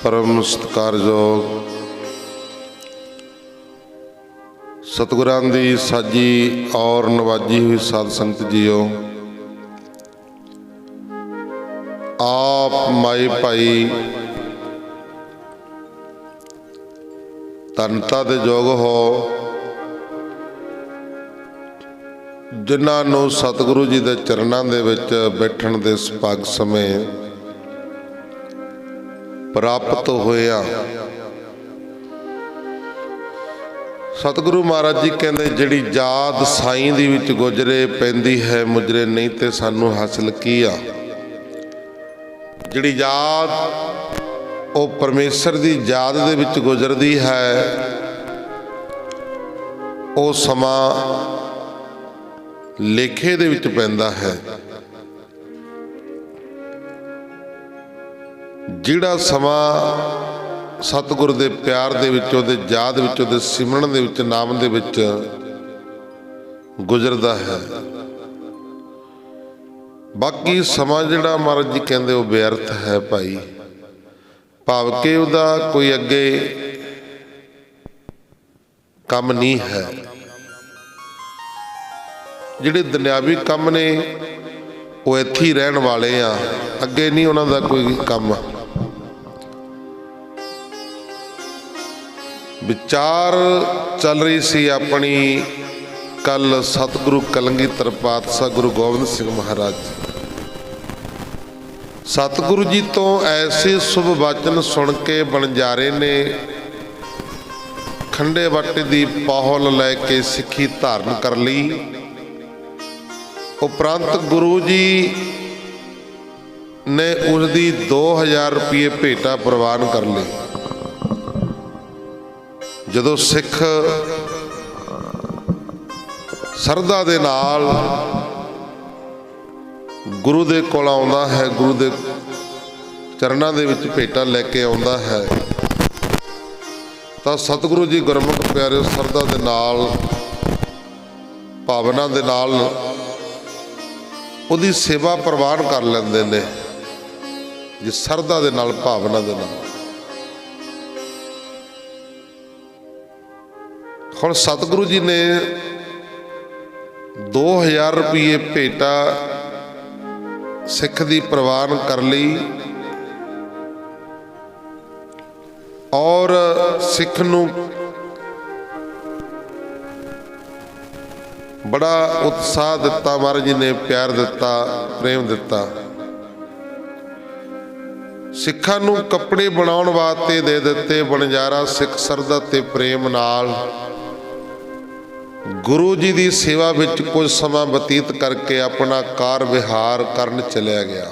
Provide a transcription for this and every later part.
परम सत्कारयोग सतगुरां दी साजी और नवाजी हुई साध संगत जीओ, आप माई भाई धनता दे योग हो जिन्हां नूं सतगुरु जी दे चरनां दे विच बैठण दे सुभाग समय प्राप्त होया। सतगुरु महाराज जी कहते जिहड़ी जात साईं दी विच गुजरे पैंदी है मुजरे, नहीं ते सानू हासिल की आ। जिहड़ी जात वो परमेश्वर दी जात दे विच गुजरदी है, वो समा लेखे दे विच पैंदा है। जिहड़ा समा सतगुर दे प्यार दे विच, उहदे याद विच, उहदे सिमरन दे विच, नाम दे विच गुजरदा है, बाकी समा जिहड़ा महाराज जी कहंदे वो व्यर्थ है भाई। भाव के उहदा कोई अगे काम नहीं है। जिहड़े दुनियावी काम ने वो इत्थे ही रहण वाले आ, अगे नहीं उन्हां दा कोई काम। विचार चल रही सी अपनी कल सतगुरु कलंगीधर पातशाह गुरु गोबिंद सिंह महाराज, सतगुरु जी तो ऐसे शुभ वचन सुन के बनजारे ने खंडे वट दी पौल लैके सिੱਖੀ धारण कर ली। उपरंत गुरु जी ने उसकी 2000 रुपये भेटा प्रवान कर ली। जदों सिख सरदा दे नाल गुरु दे कोल आउंदा है, गुरु दे चरनां दे विच भेटा लैके आउंदा है, तां सतगुरु जी गुरमुख प्यारे सरदा दे नाल भावना दे नाल उहदी सेवा प्रवान कर लैंदे ने, जी सरदा दे नाल भावना दे नाल। हुण सतगुरु जी ने 2000 रुपये भेटा सिख दी प्रवान कर ली और सिख नूं बड़ा उत्साह दिता, महाराज जी ने प्यार दिता, प्रेम दिता। सिखां नूं कपड़े बनाउण वास्ते दे दिते। बनजारा सिख सरदा ते प्रेम नाल गुरु जी की सेवा विच कुछ समा बतीत करके अपना कार विहार करन चलिया गया।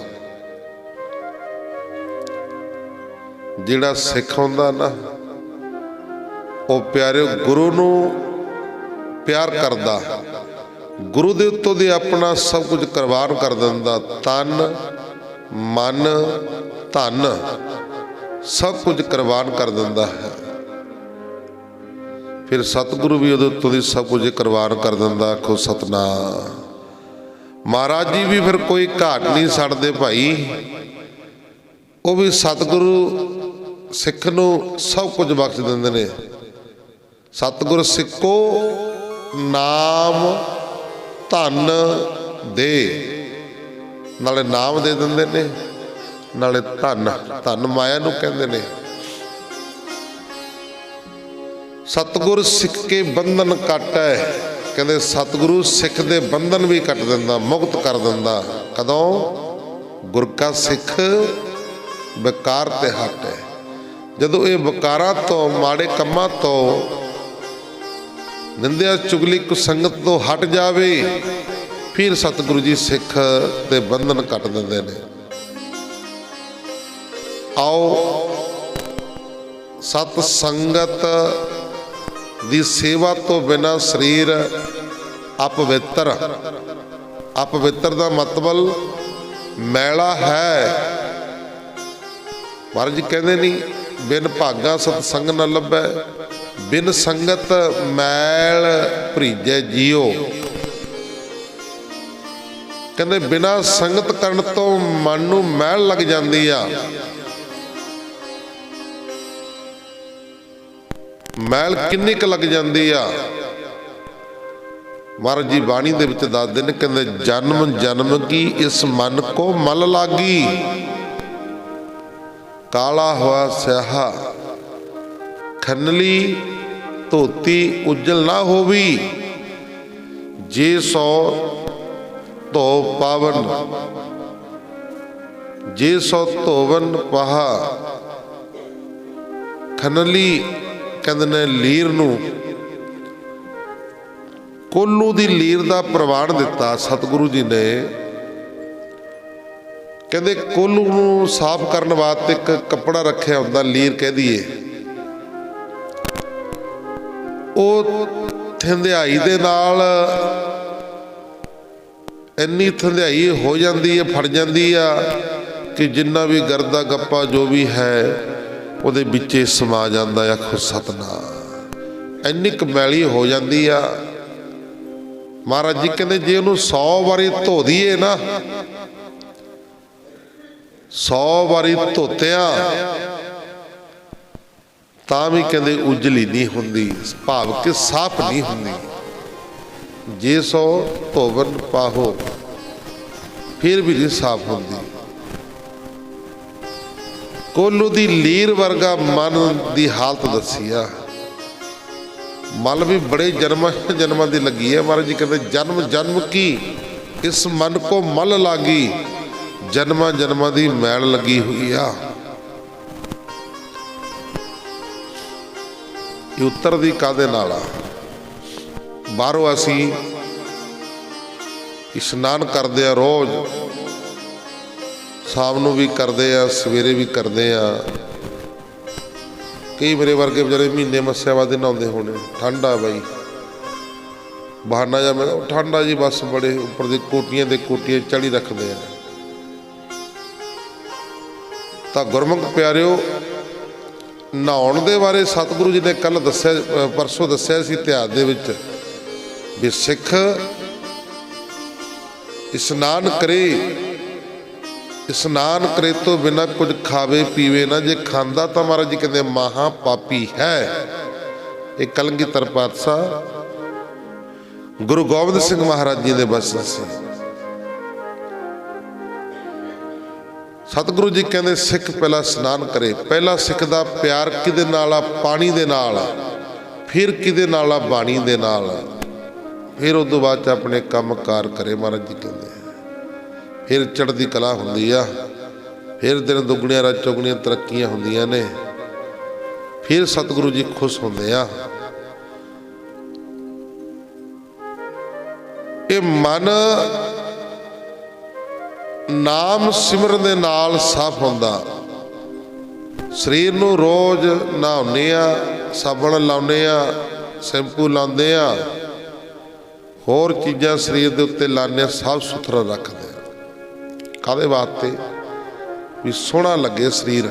जिहड़ा सिख हुंदा ना वो प्यारे गुरु नूं प्यार करदा, गुरु दे उत्तों दे अपना सब कुछ कुर्बान कर दिंदा। तन मन धन सब कुछ कुर्बान कर दिंदा है। फिर सतगुरु भी उहदे उत्तों दी सब कुछ कुर्बान कर दिंदा। आखो सतनाम। महाराज जी भी फिर कोई घाट नहीं छड्डदे भाई, वो भी सतगुरु सिख नूं सब कुछ बख्श दिंदे ने। सतगुरु सिक्को नाम धन दे, नाले नाम दे दिंदे ने, नाले धन, धन माया नूं कहंदे ने। सतगुर सिख के बंधन कट है, कहते सतगुरु सिख दे बंधन भी कट दिंदा, मुक्त कर दिंदा। कदों? गुर का सिख विकार ते हट है। जदों ये विकारां तो, माड़े कम्मां तो, निंदिया चुगली कुसंगत तो हट जावे, फिर सतगुरु जी सिख दे बंधन कट दिंदे ने। आओ सत संगत दी सेवा तो बिना शरीर अपवित्र, अपवित्र का मतलब मैला है। महाराज जी कहते नहीं बिन भागा सतसंग न लभै, बिन संगत मैल भरीजे जियो। कहते बिना संगत करन तो मन नूं मैल लग जाती आ। मैल किन्नी क लग जाती आ। महाराज जी बाणी दे विच दसदे ने, कहंदे जन्म जन्म की इस मन को मल लागी, काला हुआ स्याहा खनली धोती उज्जल ना होवी, जे सो धो पावन, जे सौ धोवन पहा। खनली कहते ने लीर नूं, कोल्लू दी लीर दा प्रवान दिता सतगुरु जी ने। कहते कोल्लू नूं साफ करने वास्ते एक कपड़ा रखिया हुंदा, लीर कह दीए, वो थंधियाई दे नाल इन्नी थंधियाई हो जाती है, फड़ जाती है कि जिन्ना भी गर्दा गप्पा जो भी है ਉਹਦੇ ਵਿੱਚੇ ਸਮਾ ਜਾਂਦਾ। ਆਖੋ ਸਤਨਾਮ। ਇੰਨੀ ਕੁ ਮੈਲੀ ਹੋ ਜਾਂਦੀ ਆ। ਮਹਾਰਾਜ ਜੀ ਕਹਿੰਦੇ ਜੇ ਉਹਨੂੰ 100 ਵਾਰੀ ਧੋ ਦਈਏ ਨਾ, 100 ਵਾਰੀ ਧੋਤਿਆਂ ਤਾਂ ਵੀ ਕਹਿੰਦੇ ਉਜਲੀ ਨਹੀਂ ਹੁੰਦੀ, ਭਾਵ ਕਿ ਸਾਫ਼ ਨਹੀਂ ਹੁੰਦੀ। ਜੇ 100 ਧੋਵਨ ਪਾਹੋ ਫਿਰ ਵੀ ਨਹੀਂ ਸਾਫ਼ ਹੁੰਦੀ। कोल्लू दी लीर वर्गा मन की हालत दसी आ। मल भी बड़े जन्मां दी लगी है। महाराज जी कहते जन्म जन्म की इस मन को मल लागी, जन्मां जन्मां दी मैल लगी हुई आ। ये उत्तर दी कादे नाल आ। बाहरों असी इशनान करते हैं रोज़, शाम नूं भी करते हैं, सवेरे भी करते हैं। कई मेरे वर्गे बेचारे महीने मस्सिया बाद नहाते होने, ठंड आ बई बहाना जा मैं ठंड आ जी बस, बड़े उपर दी कोटियां दे कोटियां चढ़ी रखते हैं। तो गुरमुख प्यारिओ, नहाउण दे बारे सतगुरु जी ने कल दस्सिया, परसों दस्सिया सी इतिहास दे विच भी सिख इशनान करे, इशनान करे तो बिना कुछ खावे पीवे ना, जे खांदा तो महाराज जी कहते महा पापी है। एक कलगीधर पातशाह गुरु गोबिंद सिंह महाराज जी ने बचन से सतगुरु जी कहते सिख पहला स्नान करे। पहला सिख दा प्यार किदे नाल आ? पानी दे नाल, फिर किदे नाल आ? बाणी दे नाल, फिर उस तो बाद अपने काम कार करे। महाराज जी कहते फिर चढ़ती कला होंदी आ, फिर दिन दुगणियां रात चौगणियां तरक्कियां होंदियां ने, फिर सतगुरु जी खुश होंदे आ। ये मन नाम सिमरन दे नाल साफ होंदा। शरीर नूं रोज नहाउने आ, साबण लाउने आ, शैंपू लाउने आ, होर चीज़ां शरीर दे उत्ते लाने, साफ सुथरा रखदे। कादे वास्ते? भी सोहना लगे शरीर,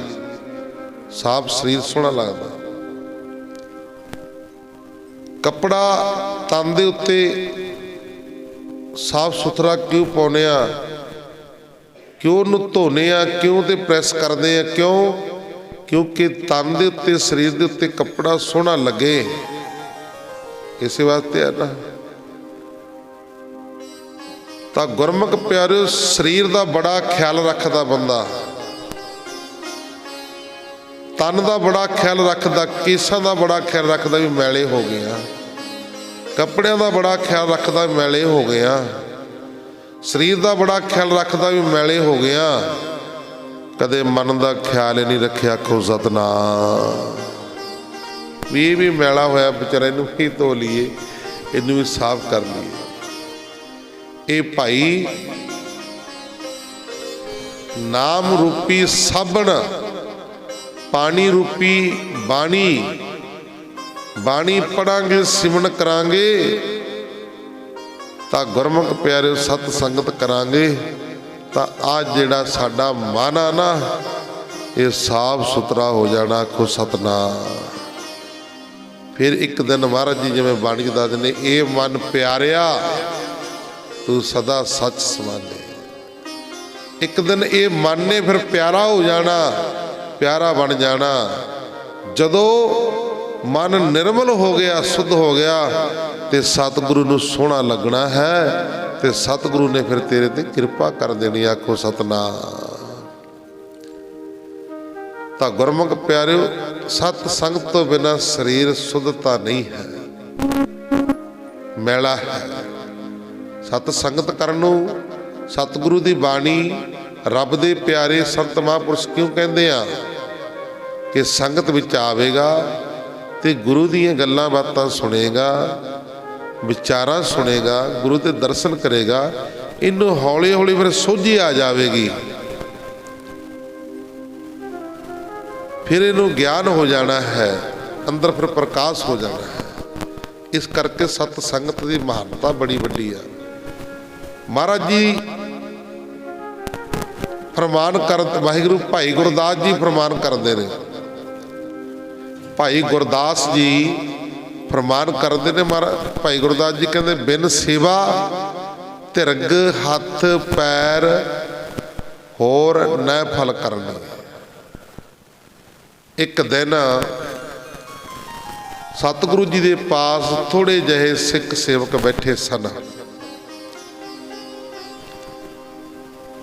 साफ शरीर सोहना लगता। कपड़ा तन दे उत्ते साफ सुथरा क्यों पाउने आ, क्यों नूं धोने आ, क्यों ते प्रेस करदे आ, क्यों? क्योंकि तन दे उत्ते शरीर दे उत्ते कपड़ा सोहना लगे, इस वास्ते है ना। तो गुरमुख प्यारे शरीर का बड़ा ख्याल रखता बंदा, तन का बड़ा ख्याल रखता, केसां का बड़ा ख्याल रखता भी मैले हो गए, कपड़ियां का बड़ा ख्याल रखता मैले हो गए, शरीर का बड़ा ख्याल रखता भी मैले हो गए। कदे मन का ख्याल ही नहीं रखिया। आखो सतनाम। भी ये भी मैला होया बेचारा, इनू भी धो लीए, इनू भी साफ कर लीए। ये भाई नाम रूपी साबण, पानी रूपी बाणी, बाणी पढ़ांगे सिमरन करांगे तो गुरमुख प्यारे सत संगत करांगे तो आज जिहड़ा साडा मन आ ना, ये साफ सुथरा हो जाना। आखो सतनाम। फिर एक दिन महाराज जी जिवें बाणी दसदे ने, ये मन प्यारिया तू सदा सच समाने। एक दिन ये मन ने फिर प्यारा हो जाना, प्यारा बन जाना। जदों मन निर्मल हो गया, शुद्ध हो गया, तो सतगुरु नूं सोहना लगना है, तो सतगुरु ने फिर तेरे ते किरपा कर देनी। आखो सतनाम। तो गुरमुख प्यारिओ, सत संगत तो बिना शरीर शुद्धता नहीं है, मैला है। सत संगत करनों सतगुरु की बाणी, रब दे प्यारे संत महापुरुष क्यों कहते हैं कि संगत विच आवेगा ते गुरु दीयां गल्लां बातां सुनेगा, विचारां सुनेगा, गुरु के दर्शन करेगा, इनू हौली हौली फिर सोझी आ जाएगी, फिर इनू ज्ञान हो जाना है, अंदर फिर प्रकाश हो जाना है। इस करके सत संगत की महानता बड़ी वड्डी है। महाराज जी फरमान कर, वाहिगुरु भाई गुरदास जी फरमान करते हैं, भाई गुरदास जी फरमान करते हैं, महाराज भाई गुरदास जी कहते बिन सेवा धिरग हथ पैर होर न फल करनी। एक दिन सतगुरु जी के पास थोड़े जहे सिख सेवक बैठे सन।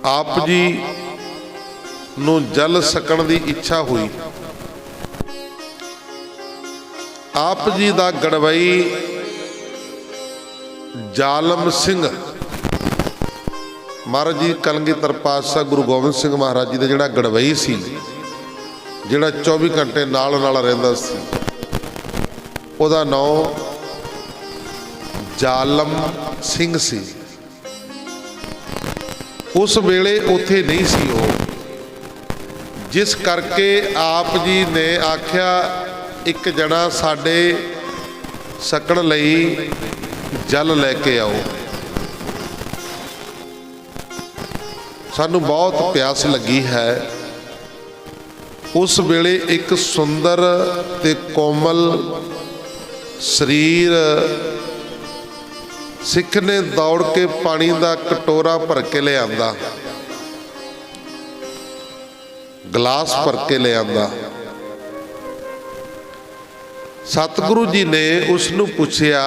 आप जी नूं जल सकण की इच्छा हुई। आप जी का गड़वई जालम सिंह महाराज जी, कलगीधर पातशाह गुरु गोबिंद सिंह महाराज जी का जिहड़ा गड़वई सी, जिहड़ा 24 घंटे नाल रहिंदा सी, उहदा नाम जालम सिंह सी। उस वेले उत्थे नहीं सी वो, जिस करके आप जी ने आख्या एक जना साडे सकण लई जल लैके आओ, सानू बहुत प्यास लगी है। उस वेले एक सुंदर ते कोमल शरीर सिख ने दौड़ के पानी का कटोरा भर के ले आंदा, गिलास भर के ले आंदा। सतगुरु जी ने उसनू पूछया,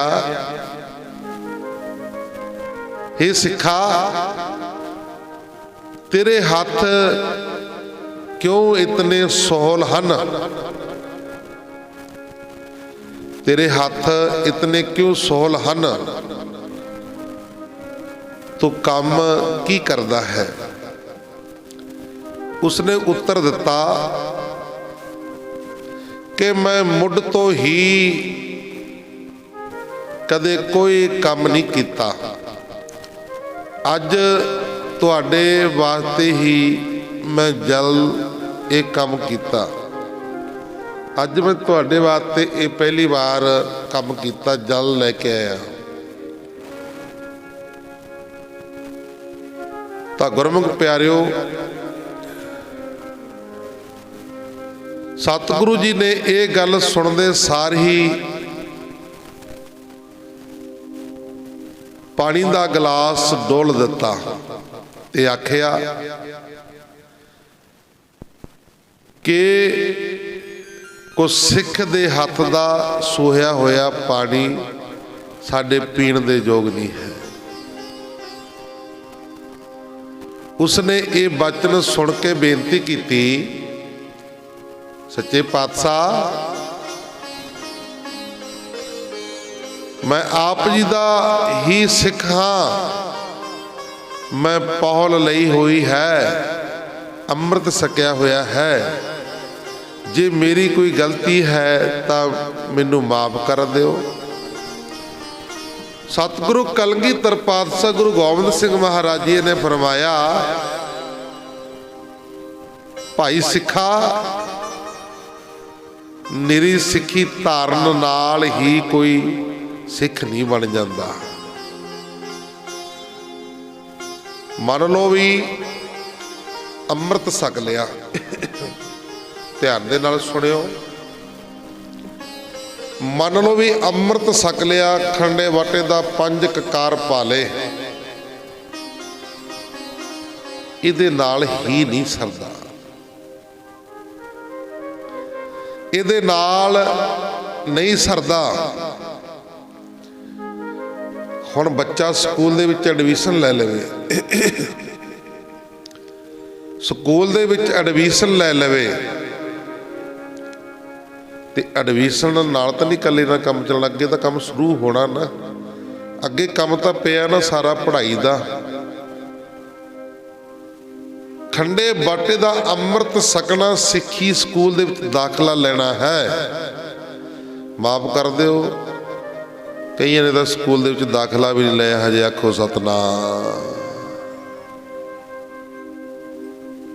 हे सिखा तेरे हाथ क्यों इतने सोहल हन, तेरे हाथ इतने क्यों सोहल हन, तो काम की करदा है। उसने उत्तर दिता कि मैं मुढ़ तो ही कदे कोई काम नहीं किया, अज तुहाडे वास्ते ही मैं जल एक काम किया, अज मैं तुहाडे वास्ते ये पहली बार काम किया, जल लैके आया। तो गुरमुख प्यारिओ, सतगुरु जी ने यह गल सुनते सार ही पानी का गिलास डोल दिता ते आखिया कि कुछ सिख दे हथ का सोया होया पानी साडे पीण दे योग नहीं है। उसने ये वचन सुन के बेनती की, सच्चे पातशाह मैं आप जी का ही सिख हाँ, मैं पौल लई हुई है, अमृत सकिया होया है, जे मेरी कोई गलती है तो मैनू माफ कर दिओ। सतगुरु कलगीधर पातशाह गुरु गोबिंद सिंह महाराज जी ने फरमाया, भाई सिखा निरी सिखी धारण नाल ही कोई सिख नहीं बन जाता। मान लो भी अमृत छक लिया, ध्यान दे नाल सुनियो, मान लो भी अमृत छक लिया, खंडे वाटे का 5 ककार पा ले, इहदे नाल ही नहीं सरदा, इहदे नाल नहीं सरदा। हुण बच्चा स्कूल दे विच एडमिशन लै लवे, स्कूल दे विच एडमिशन लै लवे ते एडमिशन नाल तां नहीं कल्ले ना काम चलना, अगे तां काम शुरू होना ना, अगे काम तां पिया ना सारा पढ़ाई दा। खंडे बाटे दा अमृत सकना सिੱਖੀ स्कूल दे विच दाखला लेना है। माफ कर दिओ, कईयां ने तां स्कूल दे विच दाखला भी नहीं लिया हजे, आखो सतनाम।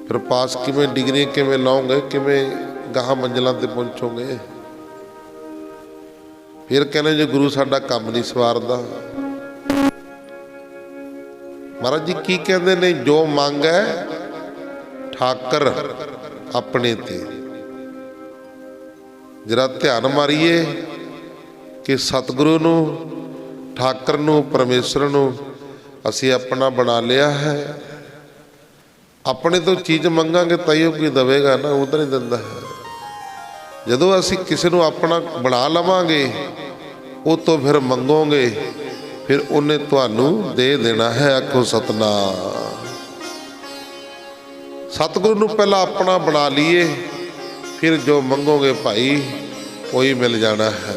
फिर पास किवें डिग्री किवें लाओगे, किवें गाह मंजिलों ते पहुँचोगे। फिर कहने जो गुरु साडा काम नहीं सवारदा। महाराज जी की कहते ने, जो मंग है ठाकर अपने ते। जरा ध्यान मारीए कि सतगुरु नूं, ठाकर नूं, परमेश्वर नूं असीं अपना बना लिया है। अपने तो चीज़ मंगांगे ताइयों कोई देवेगा ना, उधर नहीं दिंदा है। जदों असीं किसी नूं अपना बना लवांगे, वो तो फिर मंगोगे, फिर उन्हें तुहानूं दे देना है। आखो सतनाम। सतगुरु नूं पहला अपना बना लीए, फिर जो मंगोगे भाई वही मिल जाना है।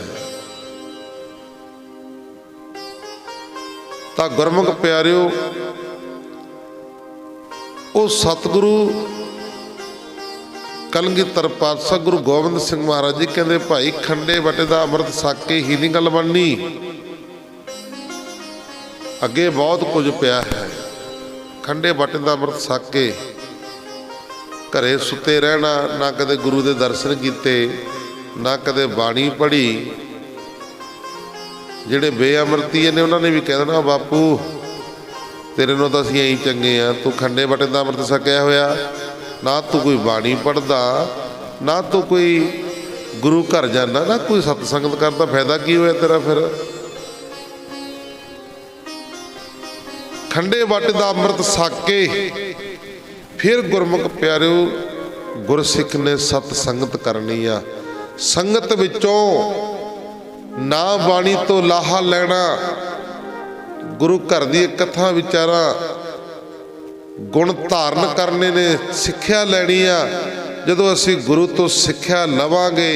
तां गुरमुख प्यारिओ, वो सतगुरु कलगीधर पातशाह गुरु गोबिंद सिंह महाराज जी कहते, भाई खंडे बटे का अमृत छक के ही नहीं गल बननी, अगे बहुत कुछ पिया है। खंडे बटे का अमृत छक के घरे सुते रहना, ना कदे गुरु के दर्शन किए, ना कदे बाणी पढ़ी। जिहड़े बेअमृतीए ने उन्होंने भी कह देना, बापू तेरे नूं तां असीं ऐं चंगे आ, तू खंडे बटे का अमृत छकिया होया, ना तू कोई बाणी पढ़दा, ना तू कोई गुरु घर जाना, ना कोई सतसंगत करदा, फायदा की होया तेरा। फिर खंडे बाटे का अमृत छक के फिर गुरमुख प्यारिओ, गुरसिख ने सतसंगत करनी आ। संगत विचों ना बाणी तो लाहा लेना, गुरु घर दी कथा विचारा गुण धारण करने ने, सिक्ख्या लैनी आ। जदों असीं गुरु तो सिक्ख्या लवांगे,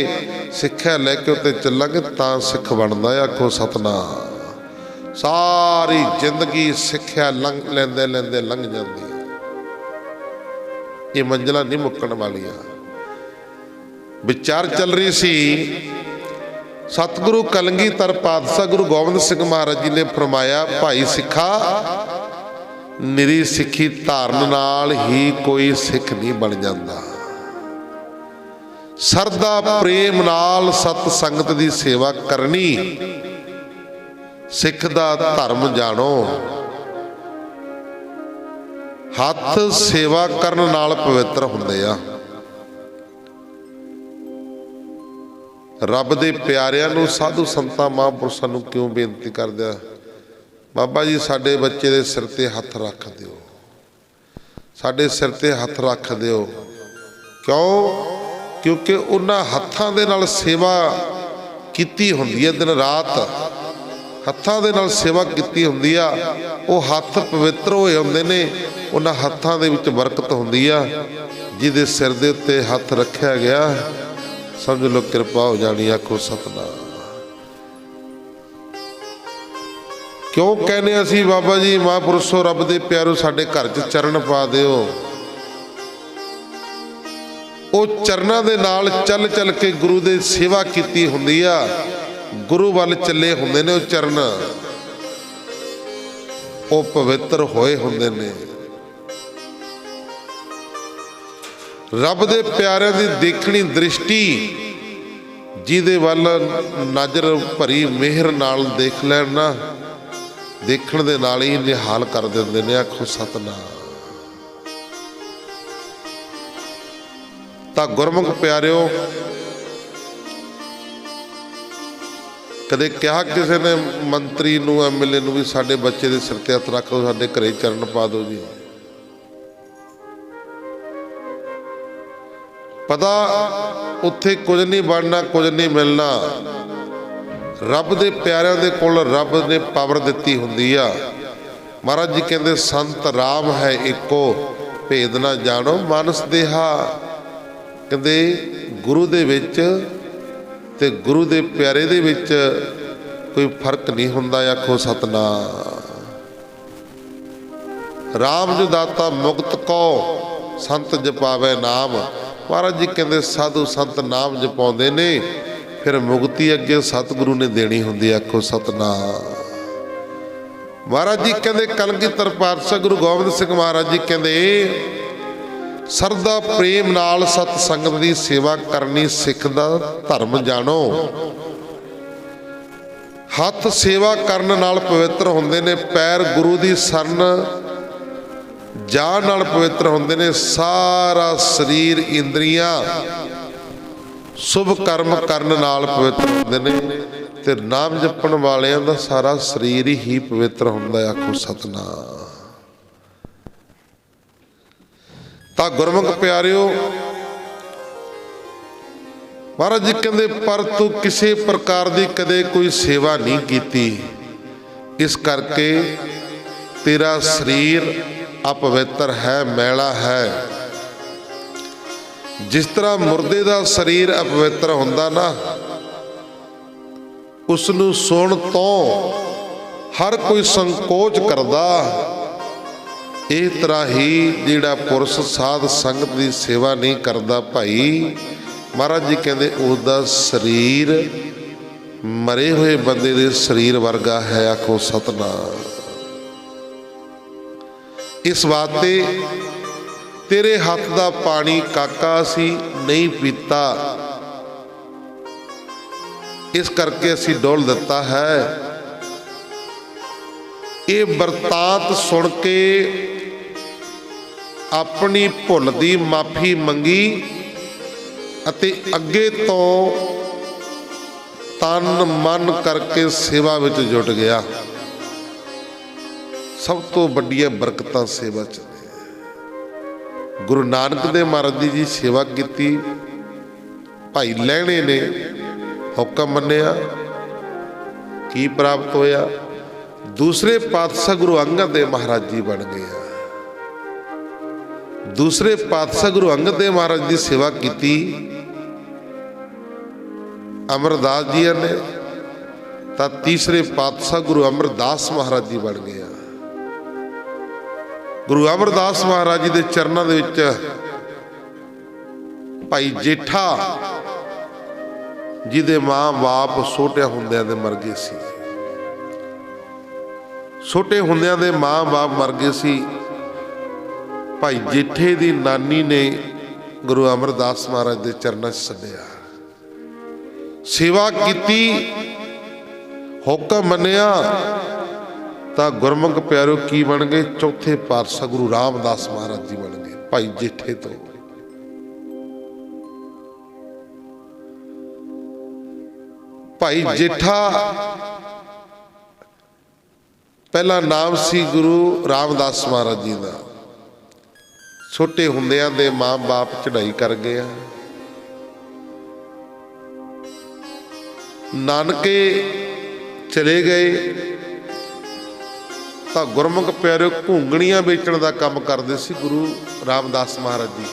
सिक्ख्या लैके उत्ते चलांगे तां सिख बनदा है। आखो सतनाम। सारी जिंदगी सिक्ख्या लंघ लैंदे लैंदे लंघ जाती है। ये मंजिलां नहीं मुक्कण वालियां। विचार चल रही सी, सतगुरु कलगीधर पातशाह गुरु गोबिंद सिंह महाराज जी ने फरमाया, भाई सिखा, निरी सिੱਖੀ धारण नाल ही कोई सिख नहीं बन जाता। सरदा प्रेम नाल सत संगत दी सेवा करनी, सिख दा धर्म जानो। हथ सेवा करन नाल पवित्र हुंदे आ। रब दे प्यारिਆਂ ਨੂੰ, साधु संतां महापुरुषां ਨੂੰ क्यों बेनती करदे, बाबा जी साडे बच्चे दे सिर ते हथ रख दिओ, साडे सिर ते हथ रख दिओ। क्यों? क्योंकि उन्हां हत्थां दे नाल सेवा कीती हुंदी है, दिन रात हत्थां दे नाल सेवा कीती हुंदी आ। वो हथ पवित्र होए हुंदे ने, उन्हां हत्थां दे विच बरकत हुंदी आ। जिहदे सिर दे उत्ते हथ रखिया गया, समझ लो कृपा हो जानी। आखो सतनाम। क्यों कहने असी, बाबा जी महापुरुषो रब दे प्यारो साडे घर च चरण पा दिओ। वो चरनां दे नाल चल चल के गुरु दे सेवा कीती हुंदी आ, गुरु वल चले हुंदे ने। वो चरण वो पवित्र होए हुंदे ने। रब दे प्यारिਆਂ दी देखनी दृष्टि, जिहदे वल नज़र भरी मेहर नाल देख लैण ना, देखण दे नाल ही निहाल कर दिंदे ने। आखो सतनाम। तां गुरमुख प्यारिओ, कदे कहा किसी ने मंत्री नूं, MLA नूं भी साडे बच्चे दे सिर ते हथ रख दो, साडे घरे चरण पा दो जी। पता उत्थे कुछ नहीं बनना, कुछ नहीं मिलना। ਰੱਬ ਦੇ ਪਿਆਰਿਆਂ ਦੇ ਕੋਲ ਰੱਬ ਨੇ ਪਾਵਰ ਦਿੱਤੀ ਹੁੰਦੀ ਆ। ਮਹਾਰਾਜ ਜੀ ਕਹਿੰਦੇ ਸੰਤ ਰਾਮ ਹੈ ਇੱਕੋ, ਭੇਦ ਨਾ ਜਾਣੋ ਮਾਨਸ ਦੇਹਾ। ਕਹਿੰਦੇ ਗੁਰੂ ਦੇ ਵਿੱਚ ਤੇ ਗੁਰੂ ਦੇ ਪਿਆਰੇ ਦੇ ਵਿੱਚ ਕੋਈ ਫਰਕ ਨਹੀਂ ਹੁੰਦਾ। ਆਖੋ ਸਤਨਾਮ। ਰਾਮ ਜੋ ਦਾਤਾ ਮੁਕਤ ਕੋ, ਸੰਤ ਜਪਾਵੇ ਨਾਮ। ਮਹਾਰਾਜ ਜੀ ਕਹਿੰਦੇ ਸਾਧੂ ਸੰਤ ਨਾਮ ਜਪਾਉਂਦੇ ਨੇ, ਫਿਰ ਮੁਕਤੀ ਅੱਗੇ ਸਤਿਗੁਰੂ ਨੇ ਦੇਣੀ ਹੁੰਦੀ। ਆਖੋ ਸਤਨਾਮ। ਮਹਾਰਾਜ ਜੀ ਕਹਿੰਦੇ ਕਲਗੀਧਰ ਪਾਤਸ਼ਾਹ ਗੁਰੂ ਗੋਬਿੰਦ ਸਿੰਘ ਮਹਾਰਾਜ ਜੀ ਕਹਿੰਦੇ ਸਰਦਾ ਪ੍ਰੇਮ ਨਾਲ ਸਤ ਸੰਗਤ ਦੀ ਸੇਵਾ ਕਰਨੀ ਸਿੱਖ ਦਾ ਧਰਮ ਜਾਣੋ। ਹੱਥ ਸੇਵਾ ਕਰਨ ਨਾਲ ਪਵਿੱਤਰ ਹੁੰਦੇ ਨੇ, ਪੈਰ ਗੁਰੂ ਦੀ ਸ਼ਰਨ ਜਾਣ ਨਾਲ ਪਵਿੱਤਰ ਹੁੰਦੇ ਨੇ, ਸਾਰਾ ਸਰੀਰ ਇੰਦਰੀਆਂ ਸ਼ੁਭ ਕਰਮ ਕਰਨ ਨਾਲ ਪਵਿੱਤਰ ਹੁੰਦੇ ਨੇ, ਤੇ ਨਾਮ ਜਪਣ ਵਾਲਿਆਂ ਦਾ ਸਾਰਾ ਸਰੀਰ ਹੀ ਪਵਿੱਤਰ ਹੁੰਦਾ। ਆਖੋ ਸਤਨਾਮ। ਤਾਂ ਗੁਰਮੁਖ ਪਿਆਰਿਓ, ਮਹਾਰਾਜ ਜੀ ਕਹਿੰਦੇ ਪਰ ਤੂੰ ਕਿਸੇ ਪ੍ਰਕਾਰ ਦੀ ਕਦੇ ਕੋਈ ਸੇਵਾ ਨਹੀਂ ਕੀਤੀ, ਇਸ ਕਰਕੇ ਤੇਰਾ ਸਰੀਰ ਅਪਵਿੱਤਰ ਹੈ, ਮੈਲਾ ਹੈ। ਜਿਸ ਤਰ੍ਹਾਂ ਮੁਰਦੇ ਦਾ ਸਰੀਰ ਅਪਵਿੱਤਰ ਹੁੰਦਾ ਨਾ, ਉਸ ਨੂੰ ਸੁਣ ਤੋਂ ਹਰ ਕੋਈ ਸੰਕੋਚ ਕਰਦਾ, ਇਹ ਤਰ੍ਹਾਂ ਹੀ ਜਿਹੜਾ ਪੁਰਸ਼ ਸਾਧ ਸੰਗਤ ਦੀ ਸੇਵਾ ਨਹੀਂ ਕਰਦਾ ਭਾਈ, ਮਹਾਰਾਜ ਜੀ ਕਹਿੰਦੇ ਉਹਦਾ ਸਰੀਰ ਮਰੇ ਹੋਏ ਬੰਦੇ ਦੇ ਸਰੀਰ ਵਰਗਾ ਹੈ। ਆਖੋ ਸਤਨਾਮ। ਇਸ ਵਾਸਤੇ ਤੇਰੇ ਹੱਥ ਦਾ ਪਾਣੀ ਕਾਕਾ ਅਸੀਂ ਨਹੀਂ ਪੀਤਾ, ਇਸ ਕਰਕੇ ਅਸੀਂ ਡੋਲ ਦਿੱਤਾ ਹੈ। ਇਹ ਵਰਤਾਂਤ ਸੁਣ ਕੇ ਆਪਣੀ ਭੁੱਲ ਦੀ ਮਾਫੀ ਮੰਗੀ ਅਤੇ ਅੱਗੇ ਤੋਂ ਤਨ ਮਨ ਕਰਕੇ ਸੇਵਾ ਵਿੱਚ ਜੁਟ ਗਿਆ। ਸਭ ਤੋਂ ਵੱਡੀਆਂ ਬਰਕਤਾਂ ਸੇਵਾ 'ਚ ਨੇ। ਗੁਰੂ ਨਾਨਕ ਦੇਵ ਮਹਾਰਾਜ ਜੀ ਸੇਵਾ ਕੀਤੀ, ਭਾਈ ਲਹਿਣੇ ਨੇ ਹੁਕਮ ਮੰਨਿਆ, ਕੀ ਪ੍ਰਾਪਤ ਹੋਇਆ? ਦੂਸਰੇ ਪਾਤਸ਼ਾਹ ਗੁਰੂ ਅੰਗਦ ਦੇਵ ਮਹਾਰਾਜ ਜੀ ਬਣ ਗਏ ਆ। ਦੂਸਰੇ ਪਾਤਸ਼ਾਹ ਗੁਰੂ ਅੰਗਦ ਦੇਵ ਮਹਾਰਾਜ ਦੀ ਸੇਵਾ ਕੀਤੀ ਅਮਰਦਾਸ ਜੀ ਨੇ, ਤਾਂ ਤੀਸਰੇ ਪਾਤਸ਼ਾਹ ਗੁਰੂ ਅਮਰਦਾਸ ਮਹਾਰਾਜ ਜੀ ਬਣ ਗਏ ਆ। ਗੁਰੂ ਅਮਰਦਾਸ ਮਹਾਰਾਜ ਜੀ ਦੇ ਚਰਨਾਂ ਦੇ ਵਿੱਚ ਭਾਈ ਜੇਠਾ ਜਿਹਦੇ ਮਾਂ ਬਾਪ ਛੋਟੇ ਹੁੰਦਿਆਂ ਦੇ ਮਰ ਗਏ ਸੀ, ਛੋਟੇ ਹੁੰਦਿਆਂ ਦੇ ਮਾਂ ਬਾਪ ਮਰ ਗਏ ਸੀ। ਭਾਈ ਜੇਠੇ ਦੀ ਨਾਨੀ ਨੇ ਗੁਰੂ ਅਮਰਦਾਸ ਮਹਾਰਾਜ ਦੇ ਚਰਨਾਂ 'ਚ ਸੱਦਿਆ, ਸੇਵਾ ਕੀਤੀ, ਹੁਕਮ ਮੰਨਿਆ, ਤਾਂ ਗੁਰਮੁਖ ਪਿਆਰਿਓ ਕੀ ਬਣ ਗਏ? ਚੌਥੇ ਪਾਤਸ਼ਾਹ ਗੁਰੂ ਰਾਮਦਾਸ ਮਹਾਰਾਜ ਜੀ ਬਣ ਗਏ ਭਾਈ ਜੇਠੇ ਤੋਂ। ਭਾਈ ਜੇਠਾ ਪਹਿਲਾ ਨਾਮ ਸੀ ਗੁਰੂ ਰਾਮਦਾਸ ਮਹਾਰਾਜ ਜੀ ਦਾ। ਛੋਟੇ ਹੁੰਦਿਆਂ ਦੇ ਮਾਂ ਬਾਪ ਚੜ੍ਹਾਈ ਕਰ ਗਏ ਆ, ਨਾਨਕੇ ਚਲੇ ਗਏ, ਤਾਂ ਗੁਰਮੁਖ ਪਿਆਰਿਓ ਘੂੰਗਣੀਆਂ ਵੇਚਣ ਦਾ ਕੰਮ ਕਰਦੇ ਸੀ ਗੁਰੂ ਰਾਮਦਾਸ ਮਹਾਰਾਜ ਜੀ।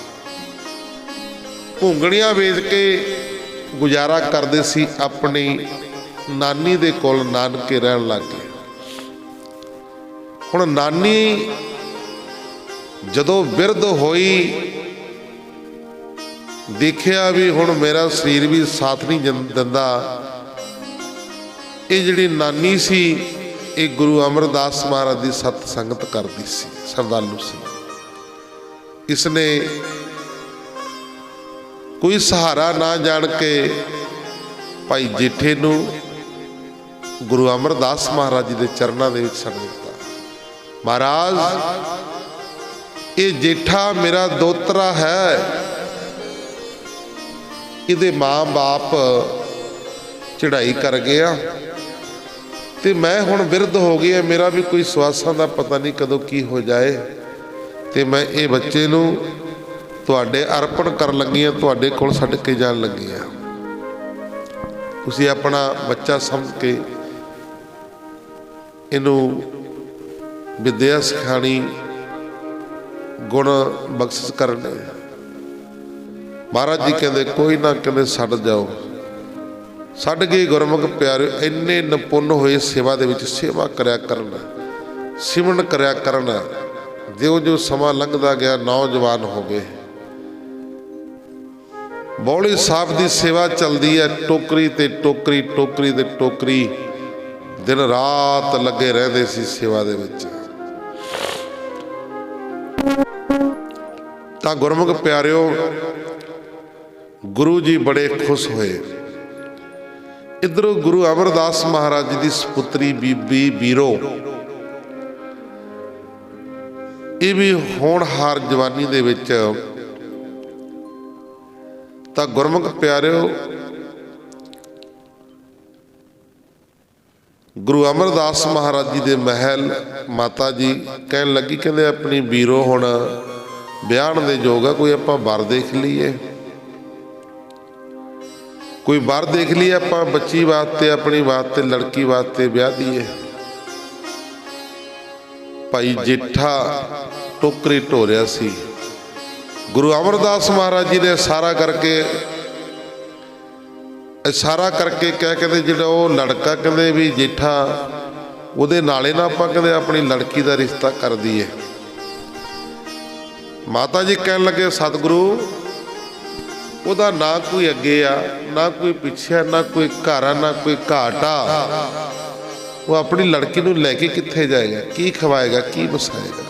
ਘੂੰਗਣੀਆਂ ਵੇਚ ਕੇ ਗੁਜ਼ਾਰਾ ਕਰਦੇ ਸੀ, ਆਪਣੀ ਨਾਨੀ ਦੇ ਕੋਲ ਨਾਨਕੇ ਰਹਿਣ ਲੱਗ ਗਏ। ਹੁਣ ਨਾਨੀ ਜਦੋਂ ਬਿਰਧ ਹੋਈ, ਦੇਖਿਆ ਵੀ ਹੁਣ ਮੇਰਾ ਸਰੀਰ ਵੀ ਸਾਥ ਨਹੀਂ ਦਿੰਦਾ। ਇਹ ਜਿਹੜੀ ਨਾਨੀ ਸੀ, ਇਹ ਗੁਰੂ ਅਮਰਦਾਸ ਮਹਾਰਾਜ ਦੀ ਸਤ ਸੰਗਤ ਕਰਦੀ ਸੀ, ਸ਼ਰਧਾਲੂ ਸੀ। ਇਸਨੇ ਕੋਈ ਸਹਾਰਾ ਨਾ ਜਾਣ ਕੇ ਭਾਈ ਜੇਠੇ ਨੂੰ ਗੁਰੂ ਅਮਰਦਾਸ ਮਹਾਰਾਜ ਜੀ ਦੇ ਚਰਨਾਂ ਦੇ ਵਿੱਚ ਛੱਡ ਦਿੱਤਾ। ਮਹਾਰਾਜ, ਇਹ ਜੇਠਾ ਮੇਰਾ ਦੋਤਰਾ ਹੈ, ਇਹਦੇ ਮਾਂ ਬਾਪ ਚੜ੍ਹਾਈ ਕਰ ਗਿਆ ਤੇ ਮੈਂ ਹੁਣ ਬਿਰਧ ਹੋ ਗਿਆ, ਮੇਰਾ ਵੀ ਕੋਈ ਸਵਾਸਾਂ ਦਾ ਪਤਾ ਨਹੀਂ ਕਦੋਂ ਕੀ ਹੋ ਜਾਏ, ਤੇ ਮੈਂ ਇਹ ਬੱਚੇ ਨੂੰ ਤੁਹਾਡੇ ਅਰਪਣ ਕਰਨ ਲੱਗੀ ਹਾਂ, ਤੁਹਾਡੇ ਕੋਲ ਛੱਡ ਕੇ ਜਾਣ ਲੱਗੀ ਹਾਂ। ਤੁਸੀਂ ਆਪਣਾ ਬੱਚਾ ਸਮਝ ਕੇ ਇਹਨੂੰ ਵਿਦਿਆ ਸਿਖਾਣੀ, ਗੁਣ ਬਖਸ਼ਿਸ਼ ਕਰਨੇ। ਮਹਾਰਾਜ ਜੀ ਕਹਿੰਦੇ ਕੋਈ ਨਾ, ਕਹਿੰਦੇ ਛੱਡ ਜਾਓ। ਛੱਡ ਕੇ ਗੁਰਮੁਖ ਪਿਆਰੇ ਇੰਨੇ ਨਿਪੁੰਨ ਹੋਏ ਸੇਵਾ ਦੇ ਵਿੱਚ, ਸੇਵਾ ਕਰਿਆ ਕਰਨ, ਸਿਮਰਨ ਕਰਿਆ ਕਰਨ। ਜਿਉਂ-ਜਿਉਂ ਸਮਾਂ ਲੰਘਦਾ ਗਿਆ ਨੌਜਵਾਨ ਹੋ ਗਏ। ਬੌਲੀ ਸਾਹਿਬ ਦੀ ਸੇਵਾ ਚੱਲਦੀ ਹੈ, ਟੋਕਰੀ ਤੇ ਟੋਕਰੀ, ਟੋਕਰੀ ਤੇ ਟੋਕਰੀ, ਦਿਨ ਰਾਤ ਲੱਗੇ ਰਹਿੰਦੇ ਸੀ ਸੇਵਾ ਦੇ ਵਿੱਚ। ਤਾਂ ਗੁਰਮੁਖ ਪਿਆਰਿਓ, ਗੁਰੂ ਜੀ ਬੜੇ ਖੁਸ਼ ਹੋਏ। ਇੱਧਰੋਂ ਗੁਰੂ ਅਮਰਦਾਸ ਮਹਾਰਾਜ ਜੀ ਦੀ ਸਪੁੱਤਰੀ ਬੀਬੀ ਬੀਰੋ, ਇਹ ਵੀ ਹੋਣਹਾਰ ਜਵਾਨੀ ਦੇ ਵਿੱਚ। ਤਾਂ ਗੁਰਮੁਖ ਪਿਆਰਿਓ, ਗੁਰੂ ਅਮਰਦਾਸ ਮਹਾਰਾਜ ਜੀ ਦੇ ਮਹਿਲ ਮਾਤਾ ਜੀ ਕਹਿਣ ਲੱਗੀ, ਕਹਿੰਦੇ ਆਪਣੀ ਬੀਰੋ ਹੁਣ ਵਿਆਹਣ ਦੇ ਯੋਗ ਆ, ਕੋਈ ਆਪਾਂ ਵਰ ਦੇਖ ਲਈਏ, ਕੋਈ ਵਰ ਦੇਖ ਲਈਏ ਆਪਾਂ ਬੱਚੀ ਵਾਸਤੇ, ਆਪਣੀ ਵਾਸਤੇ, ਲੜਕੀ ਵਾਸਤੇ ਵਿਆਹ ਦੀਏ। ਭਾਈ ਜੇਠਾ ਟੋਕਰੀ ਢੋ ਰਿਹਾ ਸੀ। ਗੁਰੂ ਅਮਰਦਾਸ ਮਹਾਰਾਜ ਜੀ ਨੇ ਇਸ਼ਾਰਾ ਕਰਕੇ ਕਹਿੰਦੇ ਜਿਹੜਾ ਉਹ ਲੜਕਾ, ਕਹਿੰਦੇ ਵੀ ਜੇਠਾ, ਉਹਦੇ ਨਾਲੇ ਨਾ ਆਪਾਂ, ਕਹਿੰਦੇ ਆਪਣੀ ਲੜਕੀ ਦਾ ਰਿਸ਼ਤਾ ਕਰ ਦਈਏ। ਮਾਤਾ ਜੀ ਕਹਿਣ ਲੱਗੇ, ਸਤਿਗੁਰੂ ਉਹਦਾ ਨਾ ਕੋਈ ਅੱਗੇ ਆ, ਨਾ ਕੋਈ ਪਿੱਛੇ, ਨਾ ਕੋਈ ਘਰ ਆ, ਨਾ ਕੋਈ ਘਾਟ ਆ। ਉਹ ਆਪਣੀ ਲੜਕੀ ਨੂੰ ਲੈ ਕੇ ਕਿੱਥੇ ਜਾਏਗਾ, ਕੀ ਖਵਾਏਗਾ, ਕੀ ਵਸਾਏਗਾ?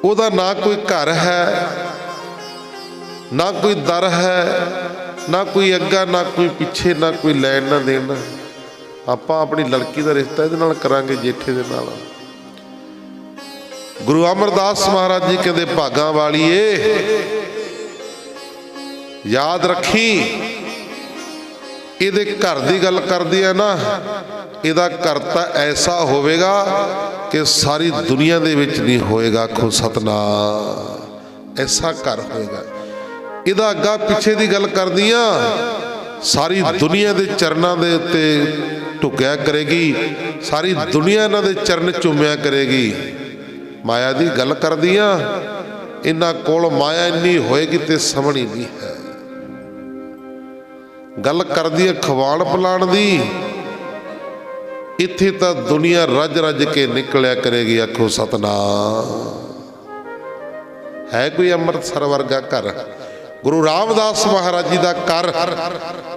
ਉਹਦਾ ਨਾ ਕੋਈ ਘਰ ਹੈ, ਨਾ ਕੋਈ ਦਰ ਹੈ, ਨਾ ਕੋਈ ਅੱਗਾ, ਨਾ ਕੋਈ ਪਿੱਛੇ, ਨਾ ਕੋਈ ਲੈਣ ਨਾ ਦੇਣ। ਆਪਾਂ ਆਪਣੀ ਲੜਕੀ ਦਾ ਰਿਸ਼ਤਾ ਇਹਦੇ ਨਾਲ ਕਰਾਂਗੇ, ਜੇਠੇ ਦੇ ਨਾਲ। ਗੁਰੂ ਅਮਰਦਾਸ ਮਹਾਰਾਜ ਜੀ ਕਹਿੰਦੇ, ਭਾਗਾਂ ਵਾਲੀਏ ਯਾਦ ਰੱਖੀ, ਇਹਦੇ ਘਰ ਦੀ ਗੱਲ ਕਰਦੀ ਹੈ ਨਾ, ਇਹਦਾ ਘਰ ਤਾਂ ਐਸਾ ਹੋਵੇਗਾ ਕਿ ਸਾਰੀ ਦੁਨੀਆ ਦੇ ਵਿੱਚ ਨਹੀਂ ਹੋਏਗਾ। ਆਖੋ ਸਤਿਨਾਮ। ਐਸਾ ਘਰ ਹੋਏਗਾ। ਇਹਦਾ ਅੱਗਾ ਪਿੱਛੇ ਦੀ ਗੱਲ ਕਰਦੀ ਆ, ਸਾਰੀ ਦੁਨੀਆ ਦੇ ਚਰਨਾਂ ਦੇ ਉੱਤੇ ਢੁਕਿਆ ਕਰੇਗੀ, ਸਾਰੀ ਦੁਨੀਆ ਇਹਨਾਂ ਦੇ ਚਰਨ ਚੁੰਮਿਆ ਕਰੇਗੀ। ਮਾਇਆ ਦੀ ਗੱਲ ਕਰਦੀ ਆ, ਇਹਨਾਂ ਕੋਲ ਮਾਇਆ ਇੰਨੀ ਹੋਏਗੀ ਤੇ ਸਮਝ ਨਹੀਂ ਹੈ। ਗੱਲ ਕਰਦੀ ਹੈ ਖਵਾਣ ਪਿਲਾਣ ਦੀ, ਇੱਥੇ ਤਾਂ ਦੁਨੀਆ ਰੱਜ ਰੱਜ ਕੇ ਨਿਕਲਿਆ ਕਰੇਗੀ। ਆਖੋ ਸਤਿਨਾਮ। ਹੈ ਕੋਈ ਅੰਮ੍ਰਿਤਸਰ ਵਰਗਾ ਘਰ? ਗੁਰੂ ਰਾਮਦਾਸ ਮਹਾਰਾਜ ਜੀ ਦਾ ਘਰ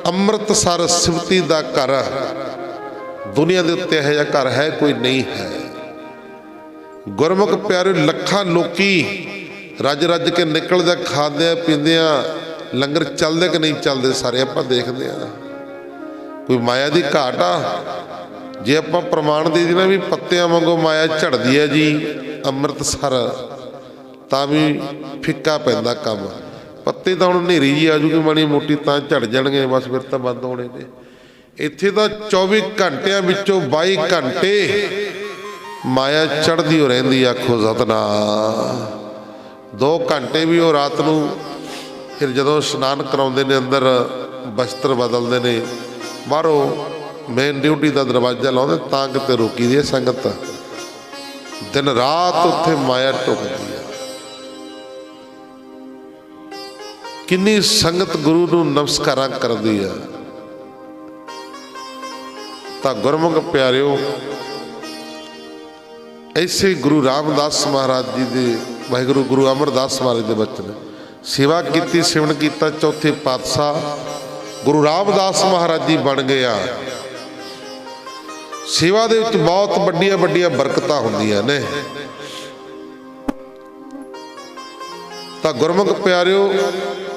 ਅੰਮ੍ਰਿਤਸਰ ਸਿਵਤੀ ਦਾ ਘਰ। ਦੁਨੀਆ ਦੇ ਉੱਤੇ ਇਹੋ ਜਿਹਾ ਘਰ ਹੈ ਕੋਈ? ਨਹੀਂ ਹੈ। ਗੁਰਮੁਖ ਪਿਆਰੇ, ਲੱਖਾਂ ਲੋਕੀ ਰੱਜ ਰੱਜ ਕੇ ਨਿਕਲਦੇ, ਖਾਂਦੇ ਪੀਂਦੇ ਆ, ਲੰਗਰ ਚੱਲਦੇ ਕਿ ਨਹੀਂ ਚੱਲਦੇ ਸਾਰੇ ਆਪਾਂ ਦੇਖਦੇ ਆ। ਕੋਈ ਮਾਇਆ ਦੀ ਘਾਟ ਆ? ਜੇ ਆਪਾਂ ਪ੍ਰਮਾਣ ਦੇ ਦੇਣਾ ਵੀ ਪੱਤਿਆਂ ਵਾਂਗੂ ਮਾਇਆ ਝੜਦੀ ਹੈ ਜੀ ਅੰਮ੍ਰਿਤਸਰ, ਤਾਂ ਵੀ ਫਿੱਕਾ ਪੈਂਦਾ ਕੰਮ। ਪੱਤੇ ਤਾਂ ਹੁਣ ਹਨੇਰੀ ਜੀ ਆ ਜੂਗੀ ਮਾੜੀ ਮੋਟੀ ਤਾਂ ਝੜ ਜਾਣਗੇ, ਬਸ ਫਿਰ ਤਾਂ ਬੰਦ ਹੋਣੇ ਨੇ। ਇੱਥੇ ਤਾਂ 24 ਘੰਟਿਆਂ ਵਿੱਚੋਂ 22 ਘੰਟੇ ਮਾਇਆ ਚੜ੍ਹਦੀ ਹੋ ਰਹਿੰਦੀ। ਆਖੋ ਸਤਿਨਾਮ। 2 ਘੰਟੇ ਵੀ ਉਹ ਰਾਤ ਨੂੰ ਫਿਰ ਜਦੋਂ ਇਸ਼ਨਾਨ ਕਰਾਉਂਦੇ ਨੇ, ਅੰਦਰ ਬਸਤਰ ਬਦਲਦੇ ਨੇ, ਬਾਹਰੋਂ ਮੇਨ ਡਿਊਟੀ ਦਾ ਦਰਵਾਜ਼ਾ ਲਾਉਂਦੇ ਤਾਂ ਕਿਤੇ ਰੋਕੀ ਦੀ ਸੰਗਤ। ਦਿਨ ਰਾਤ ਉੱਥੇ ਮਾਇਆ ਢੁਕਦੀ ਹੈ। ਕਿੰਨੀ ਸੰਗਤ ਗੁਰੂ ਨੂੰ ਨਮਸਕਾਰਾਂ ਕਰਦੀ ਆ। ਤਾਂ ਗੁਰਮੁਖ ਪਿਆਰਿਓ, ਐਸੇ ਗੁਰੂ ਰਾਮਦਾਸ ਮਹਾਰਾਜ ਜੀ ਦੇ, ਵਾਹਿਗੁਰੂ ਗੁਰੂ ਅਮਰਦਾਸ ਮਹਾਰਾਜ ਦੇ ਬਚਨ ਸੇਵਾ ਕੀਤੀ, ਸਿਮਰਨ ਕੀਤਾ। ਚੌਥੇ ਪਾਤਸ਼ਾਹ ਗੁਰੂ ਰਾਮਦਾਸ ਮਹਾਰਾਜ ਜੀ ਬਣ ਗਿਆ। ਸੇਵਾ ਦੇ ਵਿੱਚ ਬਹੁਤ ਵੱਡੀਆਂ ਵੱਡੀਆਂ ਬਰਕਤਾਂ ਹੁੰਦੀਆਂ ਨੇ। ਤਾਂ ਗੁਰਮੁਖ ਪਿਆਰਿਓ,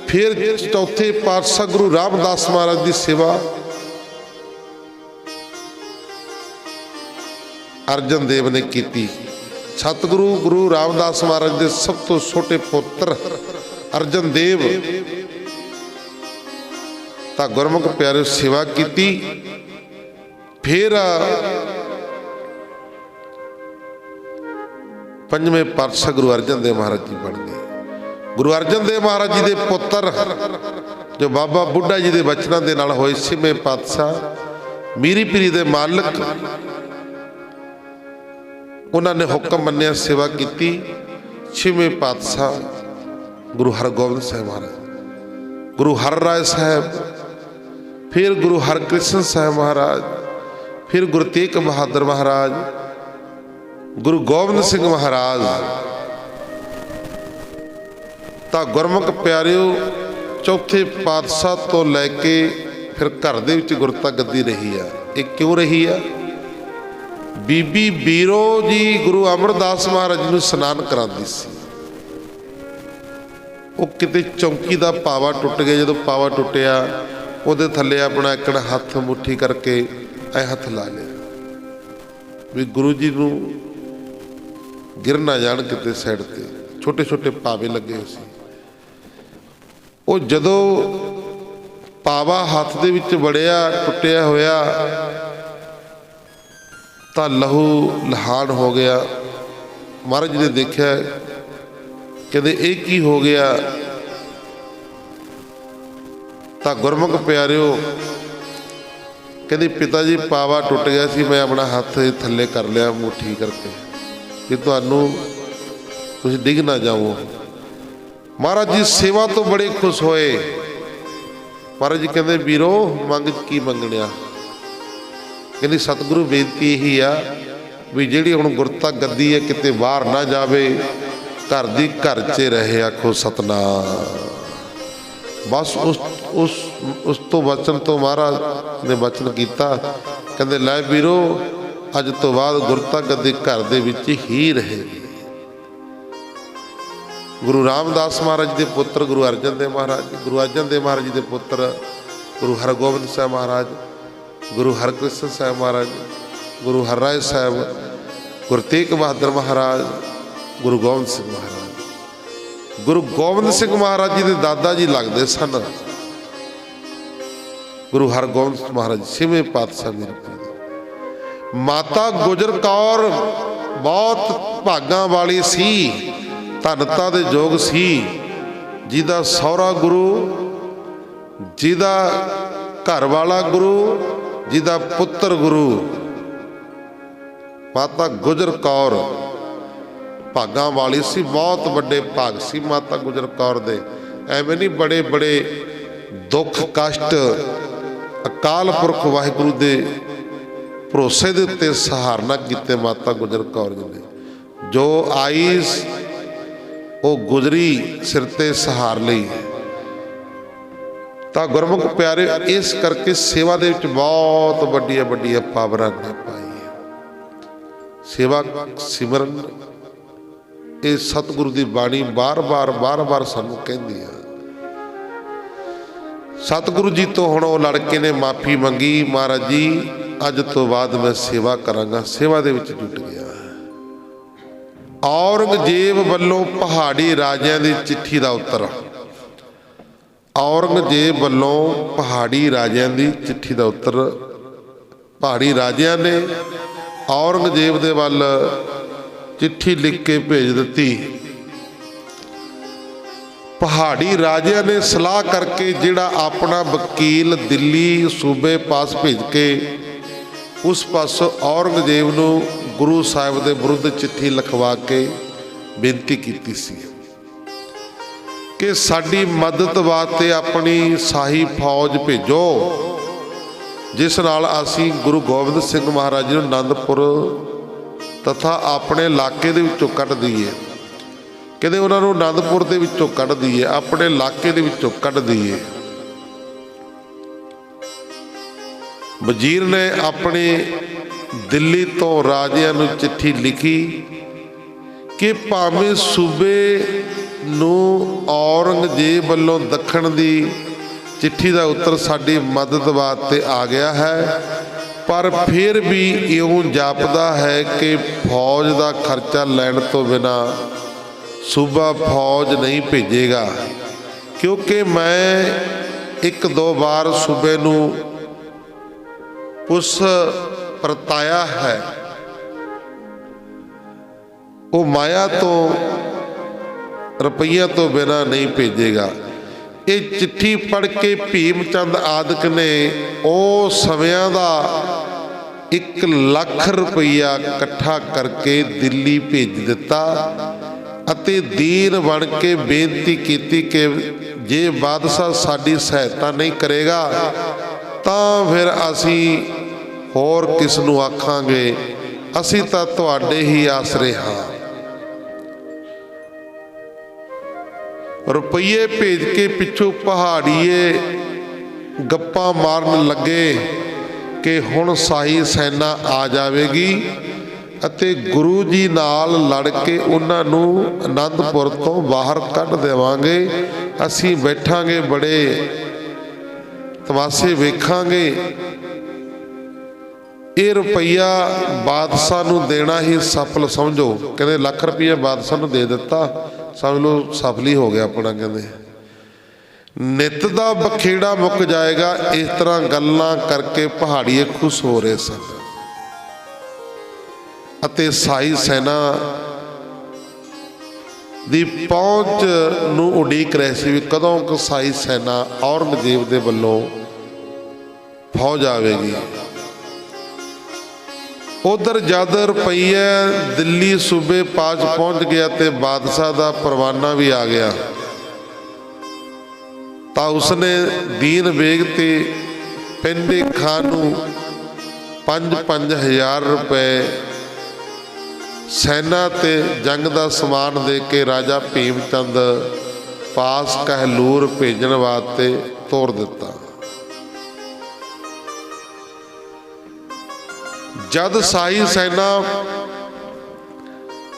ਫਿਰ ਚੌਥੇ ਪਾਤਸ਼ਾਹ ਗੁਰੂ ਰਾਮਦਾਸ ਮਹਾਰਾਜ ਦੀ ਸੇਵਾ ਅਰਜਨ ਦੇਵ ਨੇ ਕੀਤੀ। ਸਤਿਗੁਰੂ ਗੁਰੂ ਰਾਮਦਾਸ ਮਹਾਰਾਜ ਦੇ ਸਭ ਤੋਂ ਛੋਟੇ ਪੁੱਤਰ ਅਰਜਨ ਦੇਵ। ਤਾਂ ਗੁਰਮੁਖ ਪਿਆਰਿਓ, ਸੇਵਾ ਕੀਤੀ। ਫਿਰ ਪੰਜਵੇਂ ਪਾਤਸ਼ਾਹ ਗੁਰੂ ਅਰਜਨ ਦੇਵ ਮਹਾਰਾਜ ਜੀ ਬਣ ਗਏ। गुरु अर्जन देव महाराज जी के पुत्र जो बाबा बुढ़ा जी के बचनों के नाल होए छेवें पातशाह मीरी पीरी के मालिक, उन्होंने हुक्म मन्निया, सेवा की। छेवें पातशाह गुरु हरगोबिंद साहिब महाराज, गुरु हर राय साहब, फिर गुरु हरकृष्ण साहिब महाराज, फिर गुरु तेग बहादुर महाराज, गुरु गोबिंद सिंह महाराज। तो गुरमुख प्यारिओ चौथे पातशाह तो लैके फिर घर दे विच गुरता गद्दी रही है। ये क्यों रही है? बीबी बीरो जी गुरु अमरदास महाराज जी नूं स्नान करांदी सी। वो किते चौंकी दा पावा टुट गया, जो पावा टुटिया उहदे थल्ले अपना एक हथ मुट्ठी करके ऐ हथ ला लिया भी गुरु जी नूं गिर ना जाण किते साइड ते। छोटे छोटे पावे लगे हुए सी। वो जदों पावा हथ दे विच वड़िया टुटिया होया तो लहू लहान हो गया। महाराज जी ने देखा, कहते ये की हो गया? तो गुरमुख प्यारिओ कहते पिता जी पावा टुट गया सी, मैं अपना हथ थल्ले कर लिया मुट्ठी करके कि तुहानू तुसीं डिग ना जाओ। महाराज जी सेवा तो बड़े खुश होए। महाराज जी कहते वीरो मंग की मंगणिया? कहते सतगुरु बेनती यही आ भी जिहड़ी हुण गुरता गद्दी है किते बाहर ना जावे, घर दी घर च रहे, आखो सतनाम। बस उस तो वचन तो महाराज ने वचन किया, कहते लै वीरो अज तो बाद गुरता गद्दी घर दे विच ही रहेगी। गुरु रामदास महाराज के पुत्र गुरु अर्जन देव महाराज, गुरु अर्जन देव महाराज जी के पुत्र गुरु हरगोबिंद साहब महाराज, गुरु हरकृष्ण साहब महाराज, गुरु हरराय साहब, गुरु तेग बहादुर महाराज, गुरु गोबिंद सिंह महाराज। गुरु गोबिंद सिंह महाराज जी के दादा जी लगते सन गुरु हरगोबिंद महाराज छेवें पातशाह मेरे। माता गुजर कौर बहुत भागा वाली सी, धनता दे जोग सी, जिदा सौरा गुरु, जिदा घर वाला गुरु, जिदा पुत्र गुरु। माता गुजर कौर भागा वाली सी, बहुत बड़े भाग सी माता गुजर कौर दे। एवें नहीं बड़े बड़े दुख कष्ट अकाल पुरख वाहिगुरु दे भरोसे दे उत्ते सहारना कीते माता गुजर कौर जी ने। जो आई वो गुजरी सिर ते सहार लई। तो गुरमुख प्यारे इस करके सेवा दे विच बहुत वड्डियां वड्डियां पावरां ने पाई है। सेवा सिमरन ये सतगुरु की बाणी बार बार सानू कहंदी है। सतगुरु जी तो हुण वो लड़के ने माफ़ी मंगी, महाराज जी अज तो बाद मैं सेवा करांगा। सेवा दे विच जुट गया। औरंगजेब वल्लों पहाड़ी राजियां दी चिट्ठी दा उत्तर। औरंगजेब वल्लों पहाड़ी राजियां दी चिट्ठी दा उत्तर। पहाड़ी राजियां ने औरंगजेब दे वल चिट्ठी लिख के भेज दी। पहाड़ी राजियां ने सलाह करके जिहड़ा अपना वकील दिल्ली सूबे पास भेज के उस पासों औरंगजेब नूं गुरु साहिब के विरुद्ध चिट्ठी लिखवा के बेनती की सी कि साडी मदद वास्ते अपनी शाही फौज भेजो, जिस नाल असीं गुरु गोबिंद सिंह महाराज जी नूं आनंदपुर तथा अपने इलाके दे विचों कढ दईए। कहते उन्हां नूं आनंदपुर दे विचों कढ दईए, अपने इलाके दे विचों कढ दईए। वजीर ने अपने दिल्ली तो राजियां नूं चिट्ठी लिखी कि भावें सूबे नूं औरंगजेब वल्लों दखण दी चिट्ठी का उत्तर साडी मदद वास्ते आ गया है, पर फिर भी इउं जापदा है कि फौज का खर्चा लैण तो बिना सूबा फौज नहीं भेजेगा, क्योंकि मैं एक दो बार सूबे नूं उस परताया है, वो माया तो रुपइया तो बिना नहीं भेजेगा। ये चिट्ठी पढ़ के भीम चंद आदक ने उस समयां दा 1 लाख रुपया इकट्ठा करके दिल्ली भेज दिता अते दीन बन के बेनती की कि जे बादशाह साडी सहायता नहीं करेगा तो फिर असी होर किस नूं आखांगे, असी तां तुहाडे ही आसरे हाँ। रुपये भेज के पिछों पहाड़ीए गप्पा मारन लगे कि हुण शाही सेना आ जाएगी अते गुरु जी नाल लड़ के उन्हां नूं आनंदपुर तो बाहर कढ़ देवांगे, असीं बैठांगे बड़े तमाशे वेखांगे। ये रुपया बादशाह नूं देना ही सफल समझो। कहते लाख रुपया बादशाह नूं दे दिता, समझ लो सफल ही हो गया अपना। कहते नित दा बखेड़ा मुक जाएगा। इस तरह गल्लां करके पहाड़ीए खुश हो रहे सन अते शाही सेना दी पहुंच नूं उड़ीक रहे सी भी कदों क शाही सेना औरंगजेब दे वल्लों फौज आवेगी। उधर जद रुपया दिल्ली सूबे पास पहुंच गया तो बादशाह का परवाना भी आ गया तो उसने दीन बेग ते पेंडे खां नूं 5-5 हज़ार रुपए सैना ते जंग का समान दे के राजा भीम चंद पास कहलूर भेजण वास्ते तोर दिता। जद शाही सेना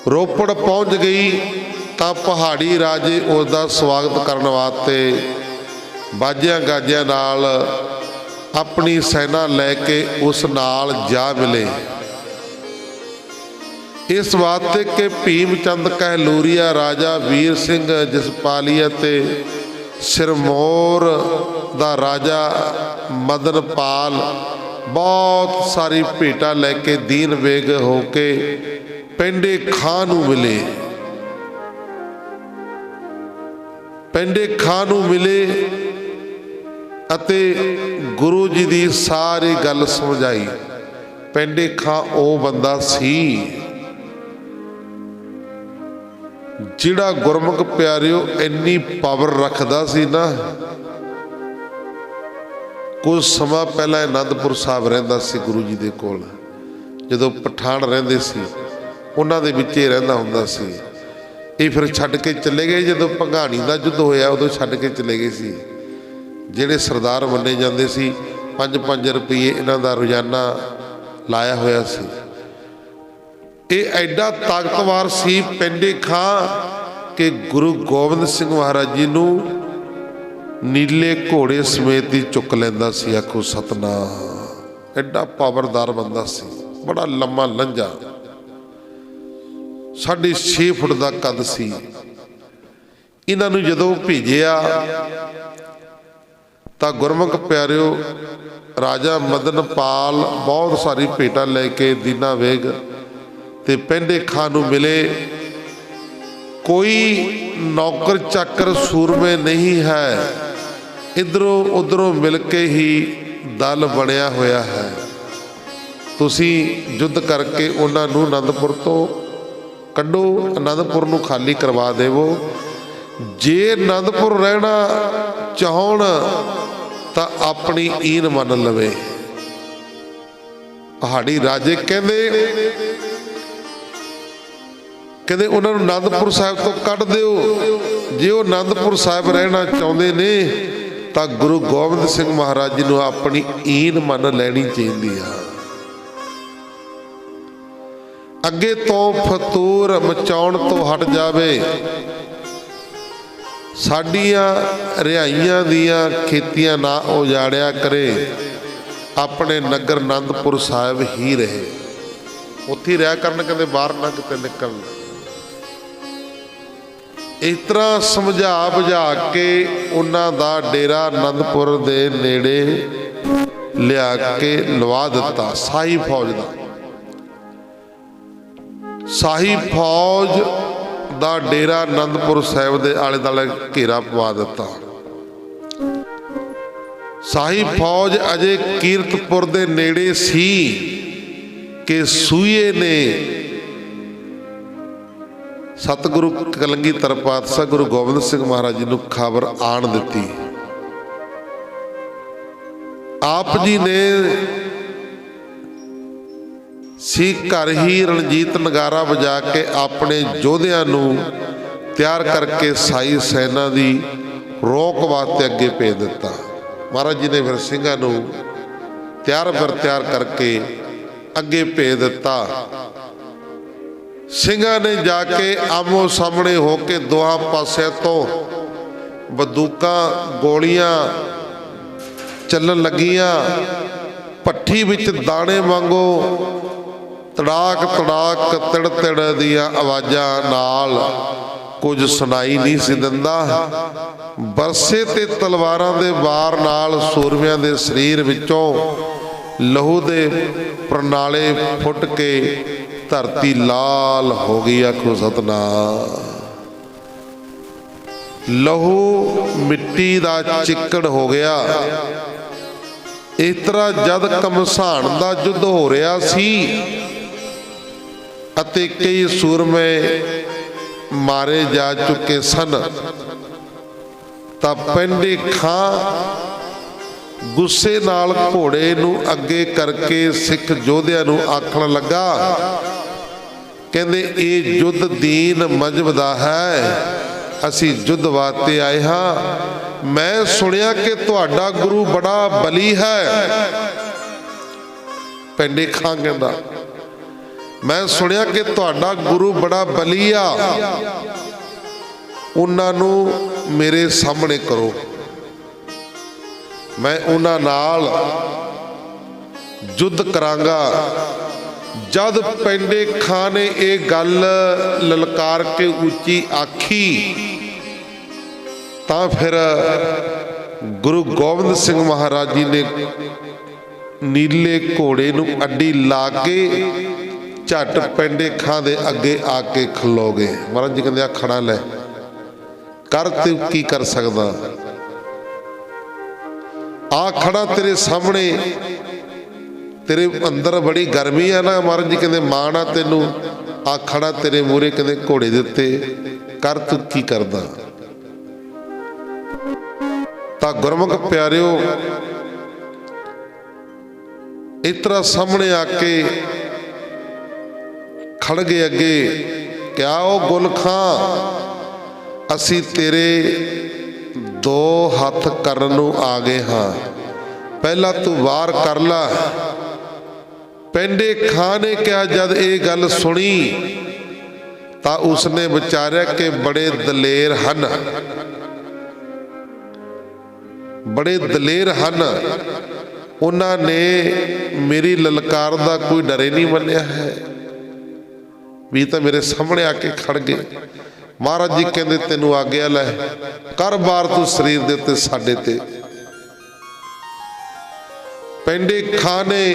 रोपड़ पहुंच गई तो पहाड़ी राजे उसका स्वागत करने वास्ते बाजियां गाजियां नाल अपनी सेना लैके उस नाल जा मिले। इस वास्ते कि भीम चंद कहलूरिया राजा वीर सिंह जसपालिया ते सिरमौर दा राजा मदनपाल बहुत सारी भेटा लैके दीन बेग होके पेंडे खां नूं मिले। पेंडे खां नूं मिले अते गुरु जी दी सारी गल समझाई। पेंडे खां ओ बंदा सी जिहड़ा गुरमुख प्यारिओ इन्नी पावर रखदा सी ना। कुछ समा पहला आनंदपुर साहब रहिंदा सी गुरु जी दे कोल, जदों पठान रहिंदे सी उन्हां दे विच ही रहिंदा हुंदा सी। ये फिर छड्ड के चले गए, जदों भंगाणी दा युद्ध होया उदों छड्ड के चले गए सी। जिहड़े सरदार मन्ने जांदे सी 5-5 रुपये इन्हां दा रोजाना लाया होया सी। ये एडा ताकतवर सी पेंडे खां कि गुरु गोबिंद सिंह महाराज जी नूं नीले घोड़े समेत ही चुक लैंदा सी। आखो सतनाम। एडा पावरदार बंदा सी, बड़ा लम्मा लंजा, 6.5 फुट का कद सी। इन्हां नूं जदों भेजिया तां गुरमुख प्यारिओ राजा मदनपाल बहुत सारी भेटा लैके दीना बेग ते पेंडे खां नूं मिले। कोई नौकर चाकर सूरमे नहीं है, इधरों उधरों मिलके ही दल बनया होया है। तुसी युद्ध करके उन्हां नूं आनंदपुर तो कड्डो, आनंदपुर नूं खाली करवा देवो। जे आनंदपुर रहना चाहण तां अपनी ईन मन लवे। पहाड़ी राजे कहते उन्होंने आनंदपुर साहब तो कढ़ दिओ। जे वो आनंदपुर साहब रहना चाहते ने तो गुरु गोबिंद सिंह महाराज जी को अपनी ईन मन लैनी चाहिए। अगे तो फतूर मचाउण तो हट जावे, साडियां रिहाइयां दियां खेतियां ना उजाड़िया करे, अपने नगर आनंदपुर साहब ही रहे, उत्थे रहा करन, कहते बाहर ना किते निकल। इस तरह समझा बुझा के उन्हां दा डेरा आनंदपुर दे नेड़े लिया के लवा दिता। शाही फौज दा, शाही फौज ਦਾ ਡੇਰਾ ਆਨੰਦਪੁਰ ਸਾਹਿਬ ਦੇ ਆਲੇ ਦੁਆਲੇ ਘੇਰਾ ਪਵਾ ਦਿੱਤਾ। ਸ਼ਾਹੀ ਫੌਜ ਅਜੇ ਕੀਰਤਪੁਰ ਦੇ ਨੇੜੇ ਸੀ ਕਿ ਸੂਏ ਨੇ ਸਤਿਗੁਰੂ ਕਲਗੀਧਰ ਪਾਤਸ਼ਾਹ ਗੁਰੂ ਗੋਬਿੰਦ ਸਿੰਘ ਮਹਾਰਾਜ ਜੀ ਨੂੰ ਖਬਰ ਆਣ ਦਿੱਤੀ। ਆਪ ਜੀ ਨੇ ਸੀ ਘਰ ਹੀ ਰਣਜੀਤ ਨਗਾਰਾ ਵਜਾ ਕੇ ਆਪਣੇ ਯੋਧਿਆਂ ਨੂੰ ਤਿਆਰ ਕਰਕੇ ਸਾਈ ਸੈਨਾ ਦੀ ਰੋਕ ਵਾਸਤੇ ਅੱਗੇ ਭੇਜ ਦਿੱਤਾ। ਮਹਾਰਾਜ ਜੀ ਨੇ ਫਿਰ ਸਿੰਘਾਂ ਨੂੰ ਤਿਆਰ ਕਰਕੇ ਅੱਗੇ ਭੇਜ ਦਿੱਤਾ। ਸਿੰਘਾਂ ਨੇ ਜਾ ਕੇ ਆਮੋ ਸਾਹਮਣੇ ਹੋ ਕੇ ਦੋਹਾਂ ਪਾਸਿਆਂ ਤੋਂ ਬੰਦੂਕਾਂ ਗੋਲੀਆਂ ਚੱਲਣ ਲੱਗੀਆਂ। ਭੱਠੀ ਵਿੱਚ ਦਾਣੇ ਵਾਂਗੂ ਤੜਾਕ ਤੜਾਕ ਤਿੜ ਤਿੜ ਦੀਆਂ ਆਵਾਜ਼ਾਂ ਨਾਲ ਕੁਝ ਸੁਣਾਈ ਨਹੀਂ ਸੀ ਦਿੰਦਾ। ਬਰਸੇ ਤੇ ਤਲਵਾਰਾਂ ਦੇ ਵਾਰ ਨਾਲ ਸੂਰਮਿਆਂ ਦੇ ਸਰੀਰ ਵਿੱਚੋਂ ਲਹੂ ਦੇ ਪ੍ਰਣਾਲੇ ਫੁੱਟ ਕੇ ਧਰਤੀ ਲਾਲ ਹੋ ਗਈ। ਆਖੋ ਸਤਨਾਮ। ਲਹੂ ਮਿੱਟੀ ਦਾ ਚਿੱਕੜ ਹੋ ਗਿਆ। ਇਸ ਤਰ੍ਹਾਂ ਜਦ ਘਮਸਾਣ ਦਾ ਯੁੱਧ ਹੋ ਰਿਹਾ ਸੀ ਅਤੇ ਕਈ ਸੂਰਮੇ ਮਾਰੇ ਜਾ ਚੁੱਕੇ ਸਨ ਤਾਂ ਪੈਂਡੇ ਖਾਂ ਗੁੱਸੇ ਨਾਲ ਘੋੜੇ ਨੂੰ ਅੱਗੇ ਕਰਕੇ ਸਿੱਖ ਯੋਧਿਆਂ ਨੂੰ ਆਖਣ ਲੱਗਾ, ਕਹਿੰਦੇ ਇਹ ਯੁੱਧ ਦੀਨ ਮਜ਼ਹਬ ਦਾ ਹੈ, ਅਸੀਂ ਯੁੱਧ ਵਾਸਤੇ ਆਏ ਹਾਂ। ਮੈਂ ਸੁਣਿਆ ਕਿ ਤੁਹਾਡਾ ਗੁਰੂ ਬੜਾ ਬਲੀ ਹੈ। ਪੈਂਡੇ ਖਾਂ ਕਹਿੰਦਾ ਮੈਂ ਸੁਣਿਆ ਕਿ ਤੁਹਾਡਾ ਗੁਰੂ ਬੜਾ ਬਲੀ ਆ, ਉਹਨਾਂ ਨੂੰ ਮੇਰੇ ਸਾਹਮਣੇ ਕਰੋ, ਮੈਂ ਉਹਨਾਂ ਨਾਲ ਯੁੱਧ ਕਰਾਂਗਾ। ਜਦ ਪੈਂਡੇ ਖਾਂ ਨੇ ਇਹ ਗੱਲ ਲਲਕਾਰ ਕੇ ਉੱਚੀ ਆਖੀ ਤਾਂ ਫਿਰ ਗੁਰੂ ਗੋਬਿੰਦ ਸਿੰਘ ਮਹਾਰਾਜ ਜੀ ਨੇ ਨੀਲੇ ਘੋੜੇ ਨੂੰ ਅੱਡੀ ਲਾ ਕੇ ਝੱਟ ਪੈਂਡੇ ਖਾਂ ਦੇ ਅੱਗੇ ਆ ਕੇ ਖਲੋ ਗਏ। ਮਹਾਰਾਜ ਜੀ ਕਹਿੰਦੇ ਆ ਖੜਾ ਲੈ, ਕਰ ਤੂੰ ਕੀ ਕਰ ਸਕਦਾ, ਆ ਖੜਾ ਤੇਰੇ ਸਾਹਮਣੇ, ਤੇਰੇ ਅੰਦਰ ਬੜੀ ਗਰਮੀ ਆ ਨਾ। ਮਹਾਰਾਜ ਜੀ ਕਹਿੰਦੇ ਮਾਣ ਆ ਤੈਨੂੰ, ਆ ਖੜਾ ਤੇਰੇ ਮੂਹਰੇ, ਕਹਿੰਦੇ ਘੋੜੇ ਦੇ ਉੱਤੇ, ਕਰ ਤੂੰ ਕੀ ਕਰਦਾ। ਤਾਂ ਗੁਰਮੁਖ ਪਿਆਰਿਓ ਇਸ ਤਰ੍ਹਾਂ ਸਾਹਮਣੇ ਆ ਕੇ ਖੜ ਗਏ ਅੱਗੇ, ਕਿਆ ਉਹ ਗੁਲ ਖਾਂ ਅਸੀਂ ਤੇਰੇ ਦੋ ਹੱਥ ਕਰਨ ਨੂੰ ਆ ਗਏ ਹਾਂ, ਪਹਿਲਾਂ ਤੂੰ ਵਾਰ ਕਰ ਲਾ। ਪੈਂਡੇ ਖਾਂ ਨੇ ਕਿਹਾ ਜਦ ਇਹ ਗੱਲ ਸੁਣੀ ਤਾਂ ਉਸਨੇ ਵਿਚਾਰਿਆ ਕਿ ਬੜੇ ਦਲੇਰ ਹਨ, ਬੜੇ ਦਲੇਰ ਹਨ, ਉਹਨਾਂ ਨੇ ਮੇਰੀ ਲਲਕਾਰ ਦਾ ਕੋਈ ਡਰੇ ਨਹੀਂ ਮੰਨਿਆ ਹੈ, ਵੀ ਤਾਂ ਮੇਰੇ ਸਾਹਮਣੇ ਆ ਕੇ ਖੜ ਗਏ। ਮਹਾਰਾਜ ਜੀ ਕਹਿੰਦੇ ਤੈਨੂੰ ਆਗਿਆ ਲੈ, ਕਰ ਵਾਰ ਤੂੰ ਸਰੀਰ ਦੇ ਉੱਤੇ ਸਾਡੇ ਤੇ। ਪੈਂਡੇ ਖਾਂ ਨੇ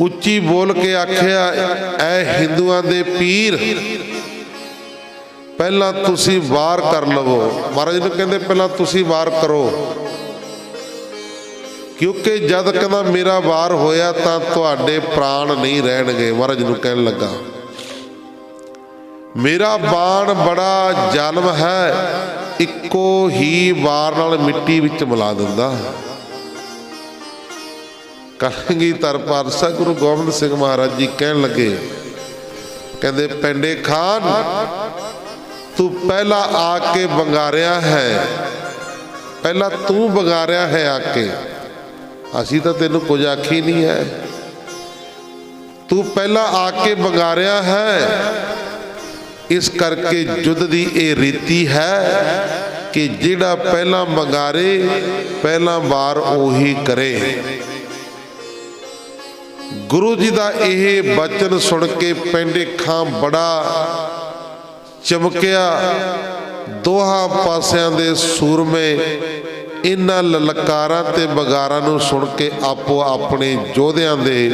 ਉੱਚੀ ਬੋਲ ਕੇ ਆਖਿਆ, ਐ ਹਿੰਦੂਆਂ ਦੇ ਪੀਰ ਪਹਿਲਾਂ ਤੁਸੀਂ ਵਾਰ ਕਰ ਲਵੋ। ਮਹਾਰਾਜ ਨੂੰ ਕਹਿੰਦੇ ਪਹਿਲਾਂ ਤੁਸੀਂ ਵਾਰ ਕਰੋ, ਕਿਉਂਕਿ ਜਦ ਕਹਿੰਦਾ ਮੇਰਾ ਵਾਰ ਹੋਇਆ ਤਾਂ ਤੁਹਾਡੇ ਪ੍ਰਾਣ ਨਹੀਂ ਰਹਿਣਗੇ। ਮਹਾਰਾਜ ਨੂੰ ਕਹਿਣ ਲੱਗਾ ਮੇਰਾ ਬਾਣ ਬੜਾ ਜ਼ਾਲਮ ਹੈ, ਇੱਕੋ ਹੀ ਵਾਰ ਨਾਲ ਮਿੱਟੀ ਵਿੱਚ ਮਿਲਾ ਦਿੰਦਾ। ਕਲਗੀਧਰ ਪਾਤਸ਼ਾਹ ਗੁਰੂ ਗੋਬਿੰਦ ਸਿੰਘ ਮਹਾਰਾਜ ਜੀ ਕਹਿਣ ਲੱਗੇ, ਕਹਿੰਦੇ ਪੈਂਡੇ ਖਾਨ ਤੂੰ ਪਹਿਲਾਂ ਆ ਕੇ ਬੰਗਾਰਿਆ ਹੈ, ਪਹਿਲਾਂ ਤੂੰ ਬੰਗਾਰਿਆ ਹੈ ਆ ਕੇ, ਅਸੀਂ ਤਾਂ ਤੈਨੂੰ ਕੁਝ ਆਖੀ ਨਹੀਂ ਹੈ, ਤੂੰ ਪਹਿਲਾਂ ਆ ਕੇ ਬੰਗਾਰਿਆ ਹੈ। ਇਸ ਕਰਕੇ ਯੁੱਧ ਦੀ ਇਹ ਰੀਤੀ ਹੈ ਕਿ ਜਿਹੜਾ ਪਹਿਲਾਂ ਮੰਗਾਰੇ ਪਹਿਲਾਂ ਵਾਰ ਉਹੀ ਕਰੇ। ਗੁਰੂ ਜੀ ਦਾ ਇਹ ਬਚਨ ਸੁਣ ਕੇ ਪੈਂਡੇ ਖਾਂ ਬੜਾ ਚਮਕਿਆ। ਦੋਹਾਂ ਪਾਸਿਆਂ ਦੇ ਸੂਰਮੇ ਇਹਨਾਂ ਲਲਕਾਰਾਂ ਤੇ ਬਗਾਰਾਂ ਨੂੰ ਸੁਣ ਕੇ ਆਪੋ ਆਪਣੇ ਯੋਧਿਆਂ ਦੇ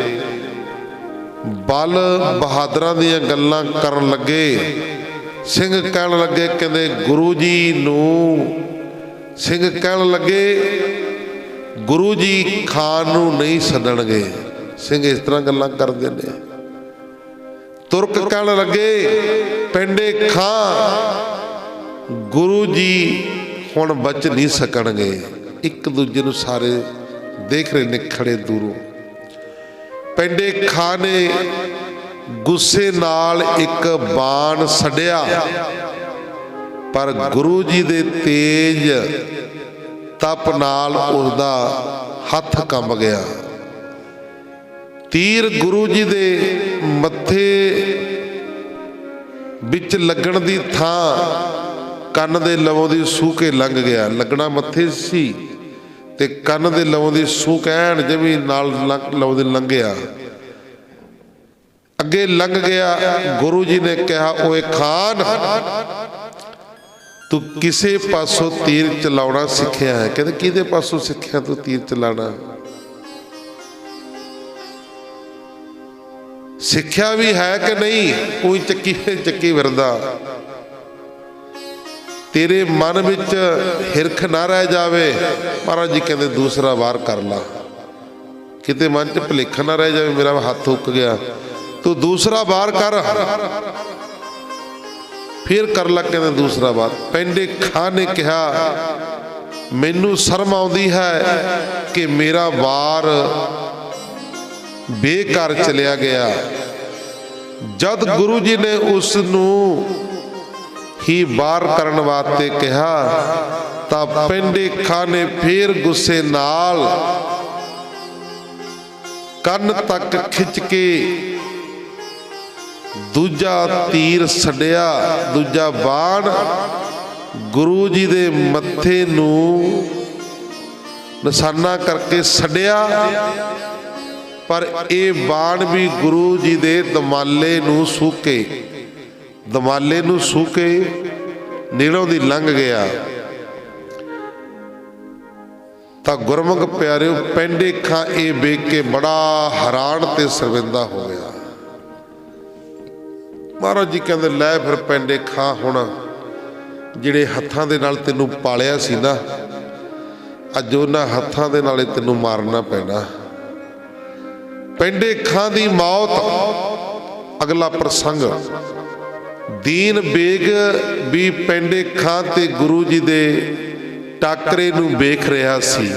बल बहादुरां दीयां गल्लां करन लगे। सिंह कहण लगे कहंदे गुरु जी नूं, सिंह कहण लगे गुरु जी खान नूं नहीं सदणगे। सिंह इस तरह गल्लां करदे ने। तुरक कहण लगे पेंडे खां गुरु जी हुण बच नहीं सकणगे। एक दूजे नूं सारे देख रहे ने खड़े दूरों। पेंडे खां ने गुस्से नाल एक बाण छड्डिया, पर गुरु जी दे तेज तप नाल उसदा हथ कंब गया। तीर गुरु जी दे मत्थे विच लगण दी थां ਕੰਨ ਦੇ ਲਵੋਂ ਦੀ ਸੂਹ ਕੇ ਲੰਘ ਗਿਆ। ਲੱਗਣਾ ਮੱਥੇ ਸੀ ਤੇ ਕੰਨ ਦੇ ਲਵੋਂ ਦੀ ਸੂਹ ਕਹਿਣ ਜਿਵੇਂ ਨਾਲ ਲਵੋਂ ਦੀ ਲੰਘਿਆ, ਅੱਗੇ ਲੰਘ ਗਿਆ। ਗੁਰੂ ਜੀ ਨੇ ਕਿਹਾ ਓਏ ਖਾਨ ਤੂੰ ਕਿਸੇ ਪਾਸੋਂ ਤੀਰ ਚਲਾਉਣਾ ਸਿੱਖਿਆ ਹੈ? ਕਹਿੰਦੇ ਕਿਹਦੇ ਪਾਸੋਂ ਸਿੱਖਿਆ ਤੂੰ ਤੀਰ ਚਲਾਣਾ? ਸਿੱਖਿਆ ਵੀ ਹੈ ਕਿ ਨਹੀਂ? ਕੋਈ ਚੱਕੀ ਫਿਰਦਾ। तेरे मन विच हिरख ना रह जावे। महाराज जी कहते दूसरा वार कर ला, किते मन च भुलेखा ना रह जावे मेरा हाथ उक गया, तू दूसरा वार कर। फिर कर ला कहते दूसरा वार। पेंडे खां ने कहा मैनू शर्म आउंदी है कि मेरा वार बेकार चलिया गया। जद गुरु जी ने उसनू ही वार करन वास्ते कहा तां पेंडे खां ने फिर गुस्से नाल कंन तक खिंच के दूजा तीर छड्डिया। दूजा बाण गुरु जी दे मत्थे नूं निशाना करके छड्डिया, पर यह बाण भी गुरु जी दे दमाले नूं सूके दमाले नूं सूके नीलों दी लंघ गया। तां गुरमुख प्यारे पेंडे खां ये वेख के बड़ा हैरान ते शर्मिंदा हो गया। महाराज जी कहंदे लै फिर पेंडे खां हुण जिहड़े हत्थां दे नाल तैनूं पालिया सी ना, अज उन्हां हत्थां दे नाल तैनूं मारना पैना। पेंडे खां दी मौत। अगला प्रसंग दीन बेग भी पेंडे खां ते गुरु जी दे टाकरे नूं वेख रहा सी।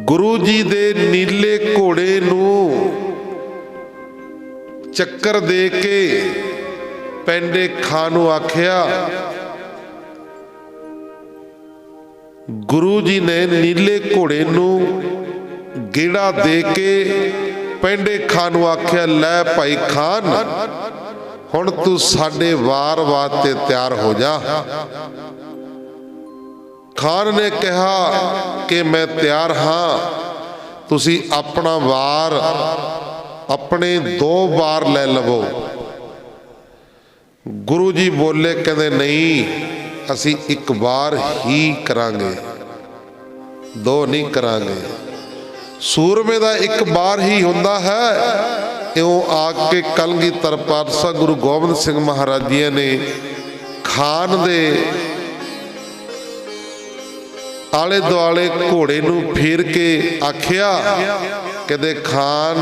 गुरु जी दे नीले घोड़े नूं चक्कर दे के पेंडे खां नूं आखिया, गुरु जी ने नीले घोड़े नूं गेड़ा दे के पेंडे खां नूं आखिया लै भाई खान हुण तू साडे वार वास्ते तैयार हो जा। खान ने कहा कि मैं तैयार हाँ, तुसी अपना वार अपने 2 बार ले लवो। गुरु जी बोले कहते नहीं असी 1 बार ही करांगे, 2 नहीं करांगे। सूरमे दा 1 बार ही हुंदा है। इउं आके कलगीधर पातशाह गुरु गोबिंद सिंह महाराज जी ने खान दे आले दुआले घोड़े नूं फेर के आखिया कहते खान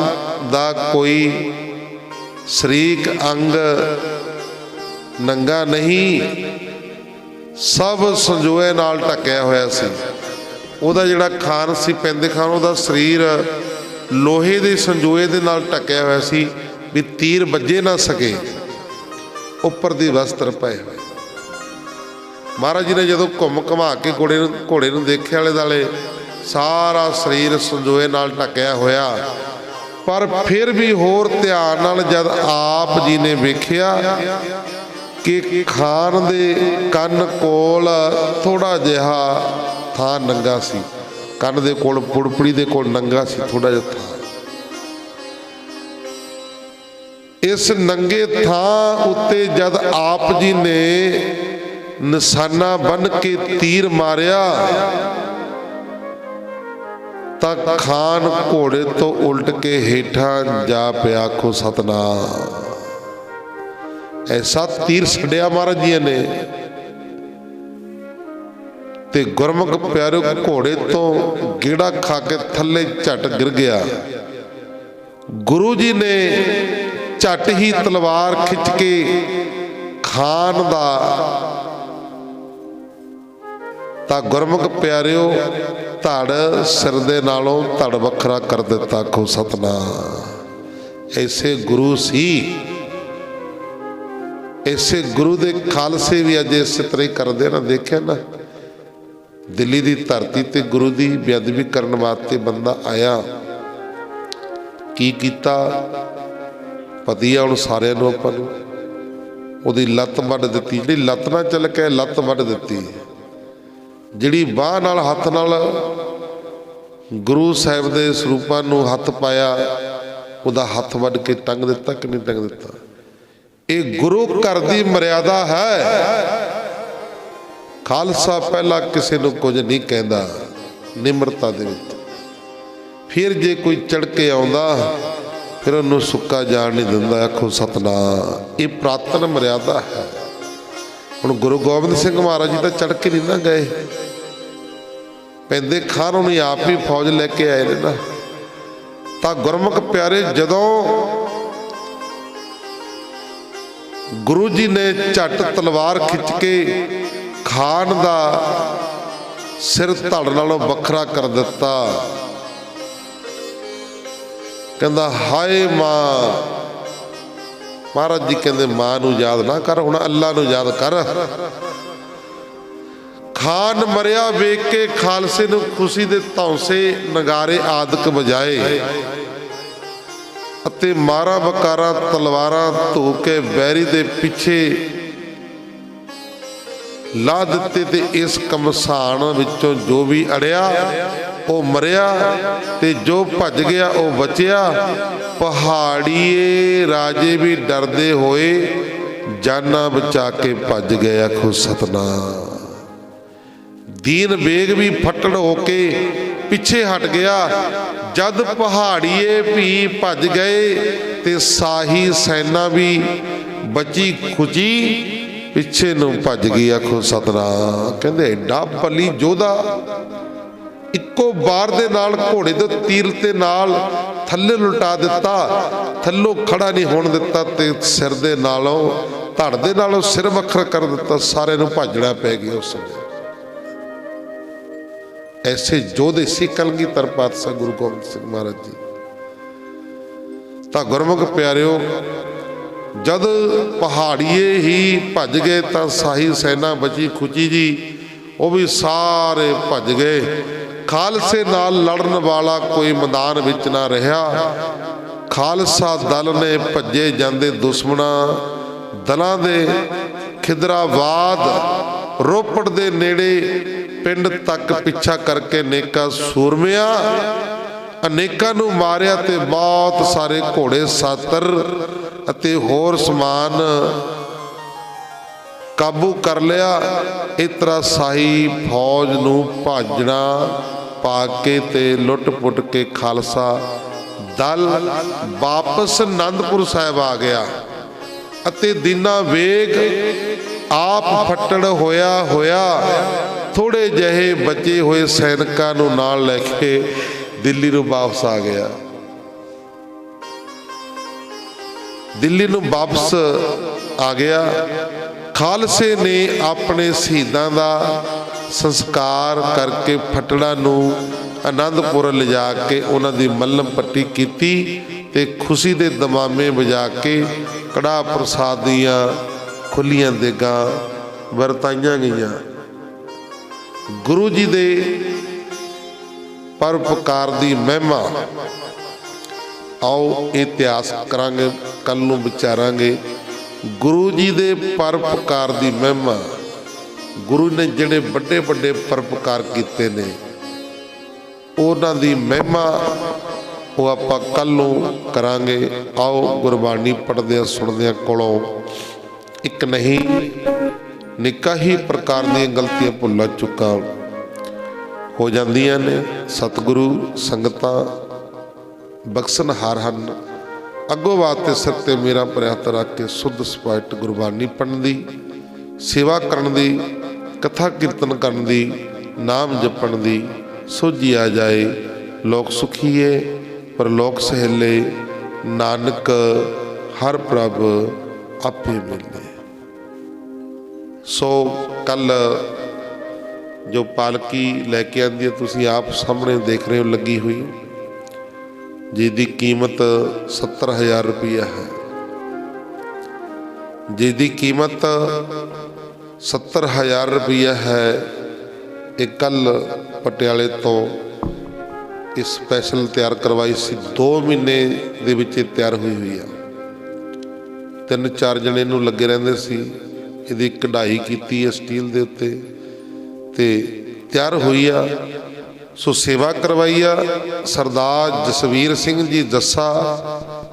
दा कोई शरीक अंग नंगा नहीं, सब संजोए नाल ढकिया होया सी। उहदा जिहड़ा खान सी पेंदे खान उहदा शरीर लोहे दे संजोए दे नाल ढकिया होया सी भी तीर बजे ना सके। उपर दी वस्त्र पाए हुए। महाराज जी ने जदों घुम घुमा के घोड़े नूं देखिया आले दाले सारा शरीर संजोए नाल ढकिया होया, पर फिर भी होर ध्यान नाल जद आप जी ने वेखिया कि खान दे कन्न कोल थोड़ा जिहा थां नंगा सी। ਕੰਨ ਦੇ ਕੋਲ ਪੁੜਪੜੀ ਦੇ ਕੋਲ ਨੰਗਾ ਸੀ ਥੋੜਾ ਜਿਹਾ ਥਾਂ। ਇਸ ਨੰਗੇ ਥਾਂ ਉੱਤੇ ਜਦ ਆਪ ਜੀ ਨੇ ਨਿਸ਼ਾਨਾ ਬੰਨ ਕੇ ਤੀਰ ਮਾਰਿਆ ਤਾਂ ਖਾਨ ਘੋੜੇ ਤੋਂ ਉਲਟ ਕੇ ਹੇਠਾਂ ਜਾ ਪਿਆ, ਆਖੋ ਸਤਨਾਮ। ਐਸਾ ਤੀਰ ਛੱਡਿਆ ਮਹਾਰਾਜ ਜੀ ਨੇ ਤੇ ਗੁਰਮੁਖ ਪਿਆਰਿਓ ਘੋੜੇ ਤੋਂ ਗੇੜਾ ਖਾ ਕੇ ਥੱਲੇ ਝਟ ਗਿਰ ਗਿਆ। ਗੁਰੂ ਜੀ ਨੇ ਝਟ ਹੀ ਤਲਵਾਰ ਖਿੱਚ ਕੇ ਖਾਨ ਦਾ ਤਾਂ ਗੁਰਮੁਖ ਪਿਆਰਿਓ ਧੜ ਸਿਰ ਦੇ ਨਾਲੋਂ ਧੜ ਵੱਖਰਾ ਕਰ ਦਿੱਤਾ, ਆਖੋ ਸਤਨਾਮ। ਐਸੇ ਗੁਰੂ ਸੀ, ਐਸੇ ਗੁਰੂ ਦੇ ਖਾਲਸੇ ਵੀ ਅੱਜ ਇਸੇ ਤਰ੍ਹਾਂ ਹੀ ਕਰਦੇ ਨਾ। ਦੇਖਿਆ ਨਾ, ਦਿੱਲੀ ਦੀ ਧਰਤੀ ਤੇ ਗੁਰੂ ਦੀ ਬੇਅਦਬੀ ਕਰਨ ਵਾਸਤੇ ਬੰਦਾ ਆਇਆ, ਕੀ ਕੀਤਾ ਪਤੀ ਆ ਹੁਣ ਸਾਰਿਆਂ ਨੂੰ, ਆਪਾਂ ਨੂੰ। ਉਹਦੀ ਲੱਤ ਵੱਢ ਦਿੱਤੀ, ਜਿਹੜੀ ਲੱਤ ਨਾਲ ਚੱਲ ਕੇ ਲੱਤ ਵੱਢ ਦਿੱਤੀ, ਜਿਹੜੀ ਬਾਂਹ ਨਾਲ ਹੱਥ ਨਾਲ ਗੁਰੂ ਸਾਹਿਬ ਦੇ ਸਰੂਪਾਂ ਨੂੰ ਹੱਥ ਪਾਇਆ, ਉਹਦਾ ਹੱਥ ਵੱਢ ਕੇ ਟੰਗ ਦਿੱਤਾ ਕਿ ਨਹੀਂ ਟੰਗ ਦਿੱਤਾ। ਇਹ ਗੁਰੂ ਘਰ ਦੀ ਮਰਿਆਦਾ ਹੈ। ਖਾਲਸਾ ਪਹਿਲਾਂ ਕਿਸੇ ਨੂੰ ਕੁਝ ਨਹੀਂ ਕਹਿੰਦਾ, ਨਿਮਰਤਾ ਦੇ ਵਿੱਚ। ਫਿਰ ਜੇ ਕੋਈ ਚੜ ਕੇ ਆਉਂਦਾ ਫਿਰ ਉਹਨੂੰ ਸੁੱਕਾ ਜਾਣ ਨਹੀਂ ਦਿੰਦਾ, ਆਖੋ ਸਤਨਾਮ। ਇਹ ਪ੍ਰਾਤਨ ਮਰਿਆਦਾ ਹੈ। ਹੁਣ ਗੁਰੂ ਗੋਬਿੰਦ ਸਿੰਘ ਮਹਾਰਾਜ ਜੀ ਤਾਂ ਚੜ ਕੇ ਨਹੀਂ ਨਾ ਗਏ, ਪੈਂਦੇ ਖਾਨ ਉਹਨੇ ਆਪ ਹੀ ਫੌਜ ਲੈ ਕੇ ਆਏ ਨੇ ਨਾ। ਤਾਂ ਗੁਰਮੁਖ ਪਿਆਰੇ ਜਦੋਂ ਗੁਰੂ ਜੀ ਨੇ ਝੱਟ ਤਲਵਾਰ ਖਿੱਚ ਕੇ ਖਾਨ ਦਾ ਸਿਰ ਧੜ ਨਾਲੋਂ ਵੱਖਰਾ ਕਰ ਦਿੱਤਾ, ਕਹਿੰਦਾ ਹਾਏ ਮਾਂ। ਮਹਾਰਾਜ ਜੀ ਕਹਿੰਦੇ ਮਾਂ ਨੂੰ ਯਾਦ ਨਾ ਕਰ, ਹੁਣ ਅੱਲਾ ਨੂੰ ਯਾਦ ਕਰ। ਖਾਨ ਮਰਿਆ ਵੇਖ ਕੇ ਖਾਲਸੇ ਨੂੰ ਖੁਸ਼ੀ ਦੇ ਧੌਂਸੇ ਨਗਾਰੇ ਆਦਿਕ ਵਜਾਏ ਅਤੇ ਮਾਰਾਂ ਬਕਾਰਾਂ ਤਲਵਾਰਾਂ ਧੋ ਕੇ ਬੈਰੀ ਦੇ ਪਿੱਛੇ ਲਾ ਦਿੱਤੇ ਤੇ ਇਸ ਕਮਸਾਨ ਵਿੱਚੋਂ ਜੋ ਵੀ ਅੜਿਆ ਉਹ ਮਰਿਆ ਤੇ ਜੋ ਭੱਜ ਗਿਆ ਉਹ ਬਚਿਆ। ਪਹਾੜੀਏ ਰਾਜੇ ਵੀ ਡਰਦੇ ਹੋਏ ਜਾਨਾਂ ਬਚਾ ਕੇ ਭੱਜ ਗਏ, ਆਖੋ ਸਤਨਾਮ। ਦੀਨ ਬੇਗ ਵੀ ਫੱਟੜ ਹੋ ਕੇ ਪਿੱਛੇ ਹਟ ਗਿਆ। ਜਦ ਪਹਾੜੀਏ ਵੀ ਭੱਜ ਗਏ ਤੇ ਸਾਹੀ ਸੈਨਾ ਵੀ ਬਚੀ ਖੁਚੀ ਪਿੱਛੇ ਨੂੰ ਭੱਜ ਗਈ, ਆਖੋ ਸਤਨਾਮ। ਕਹਿੰਦੇ ਐਡਾ ਬਲੀ ਯੋਧਾ ਇੱਕੋ ਵਾਰ ਦੇ ਨਾਲ ਘੋੜੇ ਦੇ ਤੀਰ ਤੇ ਨਾਲ ਥੱਲੇ ਲੁਟਾ ਦਿੱਤਾ, ਥੱਲੋਂ ਖੜਾ ਨਹੀਂ ਹੋਣ ਦਿੱਤਾ ਤੇ ਸਿਰ ਦੇ ਨਾਲੋਂ ਧੜ ਦੇ ਨਾਲੋਂ ਸਿਰ ਵੱਖਰਾ ਕਰ ਦਿੱਤਾ। ਸਾਰਿਆਂ ਨੂੰ ਭੱਜਣਾ ਪੈ ਗਿਆ ਉਸ ਸਮੇਂ। ਐਸੇ ਯੋਧੇ ਸੀ ਕਲਗੀਧਰ ਪਾਤਸ਼ਾਹ ਗੁਰੂ ਗੋਬਿੰਦ ਸਿੰਘ ਮਹਾਰਾਜ ਜੀ। ਤਾਂ ਗੁਰਮੁਖ ਪਿਆਰਿਓ ਜਦ ਪਹਾੜੀਏ ਹੀ ਭੱਜ ਗਏ ਤਾਂ ਸਾਹੀ ਸੈਨਾ ਬਚੀ ਖੁਚੀ ਜੀ, ਉਹ ਵੀ ਸਾਰੇ ਭੱਜ ਗਏ। ਖਾਲਸੇ ਨਾਲ ਲੜਨ ਵਾਲਾ ਕੋਈ ਮੈਦਾਨ ਵਿੱਚ ਨਾ ਰਿਹਾ। ਖਾਲਸਾ ਦਲ ਨੇ ਭੱਜੇ ਜਾਂਦੇ ਦੁਸ਼ਮਣਾਂ ਦਲਾਂ ਦੇ ਖਿਦਰਾਬਾਦ ਰੋਪੜ ਦੇ ਨੇੜੇ ਪਿੰਡ ਤੱਕ ਪਿੱਛਾ ਕਰਕੇ ਅਨੇਕਾਂ ਸੂਰਮਿਆਂ ਅਨੇਕਾਂ ਨੂੰ ਮਾਰਿਆ ਤੇ ਬਹੁਤ ਸਾਰੇ ਘੋੜੇ ਸਾਤਰ ਅਤੇ ਹੋਰ ਸਮਾਨ ਕਾਬੂ ਕਰ ਲਿਆ। ਇਸ ਤਰ੍ਹਾਂ ਸਾਈ ਫੌਜ ਨੂੰ ਭਾਜਣਾ ਪਾ ਕੇ ਤੇ ਲੁੱਟ ਪੁੱਟ ਕੇ ਖਾਲਸਾ ਦਲ ਵਾਪਸ ਅਨੰਦਪੁਰ ਸਾਹਿਬ ਆ ਗਿਆ ਅਤੇ ਦੀਨਾ ਵੇਗ ਆਪ ਫੱਟੜ ਹੋਇਆ ਥੋੜੇ ਜਿਹੇ ਬਚੇ ਹੋਏ ਸੈਨਿਕਾਂ ਨੂੰ ਨਾਲ ਲੈ ਕੇ ਦਿੱਲੀ ਨੂੰ ਵਾਪਸ ਆ ਗਿਆ। ਦਿੱਲੀ ਨੂੰ ਵਾਪਸ ਆ ਗਿਆ। ਖਾਲਸੇ ਨੇ ਆਪਣੇ ਸ਼ਹੀਦਾਂ ਦਾ ਸੰਸਕਾਰ ਕਰਕੇ ਫੱਟੜਾਂ ਨੂੰ ਆਨੰਦਪੁਰ ਲਿਜਾ ਕੇ ਉਹਨਾਂ ਦੀ ਮੱਲਮ ਪੱਟੀ ਕੀਤੀ ਤੇ ਖੁਸ਼ੀ ਦੇ ਦਮਾਮੇ ਵਜਾ ਕੇ ਕੜਾਹ ਪ੍ਰਸਾਦ ਦੀਆਂ ਖੁੱਲੀਆਂ ਦੇਗਾਂ ਵਰਤਾਈਆਂ ਗਈਆਂ। ਗੁਰੂ ਜੀ ਦੇ ਪਰਉਪਕਾਰ ਦੀ ਮਹਿਮਾ ਆਓ ਇਤਿਹਾਸ ਕਰਾਂਗੇ, ਕੱਲ ਨੂੰ ਵਿਚਾਰਾਂਗੇ। ਗੁਰੂ ਜੀ ਦੇ ਪਰਉਪਕਾਰ ਦੀ ਮਹਿਮਾ, ਗੁਰੂ ਨੇ ਜਿਹੜੇ ਵੱਡੇ ਵੱਡੇ ਪਰਉਪਕਾਰ ਕੀਤੇ ਨੇ ਉਹਨਾਂ ਦੀ ਮਹਿਮਾ ਉਹ ਆਪਾਂ ਕੱਲ ਨੂੰ ਕਰਾਂਗੇ। ਆਓ ਗੁਰਬਾਣੀ ਪੜ੍ਹਦਿਆਂ ਸੁਣਦਿਆਂ ਕੋਲੋਂ ਇੱਕ ਨਹੀਂ ਨਿੱਕਾ ਹੀ ਪ੍ਰਕਾਰ ਦੀਆਂ ਗਲਤੀਆਂ ਭੁੱਲਾ ਚੁੱਕਾ ਹੋ ਜਾਂਦੀਆਂ ਨੇ। ਸਤਿਗੁਰੂ ਸੰਗਤਾਂ ਬਖਸ਼ਣਹਾਰ ਹਨ। ਅੱਗੋਂ ਵਾਸਤੇ ਸਿਰ 'ਤੇ ਮੇਰਾ ਭਰਿਆ ਹੱਥ ਰੱਖ ਕੇ ਸੁੱਧ ਸਪਸ਼ਟ ਗੁਰਬਾਣੀ ਪੜ੍ਹਨ ਦੀ, ਸੇਵਾ ਕਰਨ ਦੀ, ਕਥਾ ਕੀਰਤਨ ਕਰਨ ਦੀ, ਨਾਮ ਜਪਣ ਦੀ ਸੋਝੀ ਆ ਜਾਏ। ਲੋਕ ਸੁਖੀਏ ਪਰਲੋਕ ਸਹੇਲੇ, ਨਾਨਕ ਹਰ ਪ੍ਰਭ ਆਪੇ ਮਿਲੇ। ਸੋ ਕੱਲ ਜੋ ਪਾਲਕੀ ਲੈ ਕੇ ਆਂਦੀ ਹੈ ਤੁਸੀਂ ਆਪ ਸਾਹਮਣੇ ਦੇਖ ਰਹੇ ਹੋ ਲੱਗੀ ਹੋਈ, ਜਿਹਦੀ ਕੀਮਤ 70,000 ਰੁਪਈਆ ਹੈ। ਜਿਹਦੀ ਕੀਮਤ 70,000 ਰੁਪਈਆ ਹੈ। ਇਹ ਕੱਲ ਪਟਿਆਲੇ ਤੋਂ ਇਹ ਸਪੈਸ਼ਲ ਤਿਆਰ ਕਰਵਾਈ ਸੀ। 2 ਮਹੀਨੇ ਦੇ ਵਿੱਚ ਇਹ ਤਿਆਰ ਹੋਈ ਆ। 3-4 ਜਣੇ ਇਹਨੂੰ ਲੱਗੇ ਰਹਿੰਦੇ ਸੀ। ਇਹਦੀ ਕਢਾਈ ਕੀਤੀ ਹੈ ਸਟੀਲ ਦੇ ਉੱਤੇ ਤੇ ਤਿਆਰ ਹੋਈ ਆ। ਸੋ ਸੇਵਾ ਕਰਵਾਈ ਆ। ਸਰਦਾਰ ਜਸਵੀਰ ਸਿੰਘ ਜੀ ਜੱਸਾ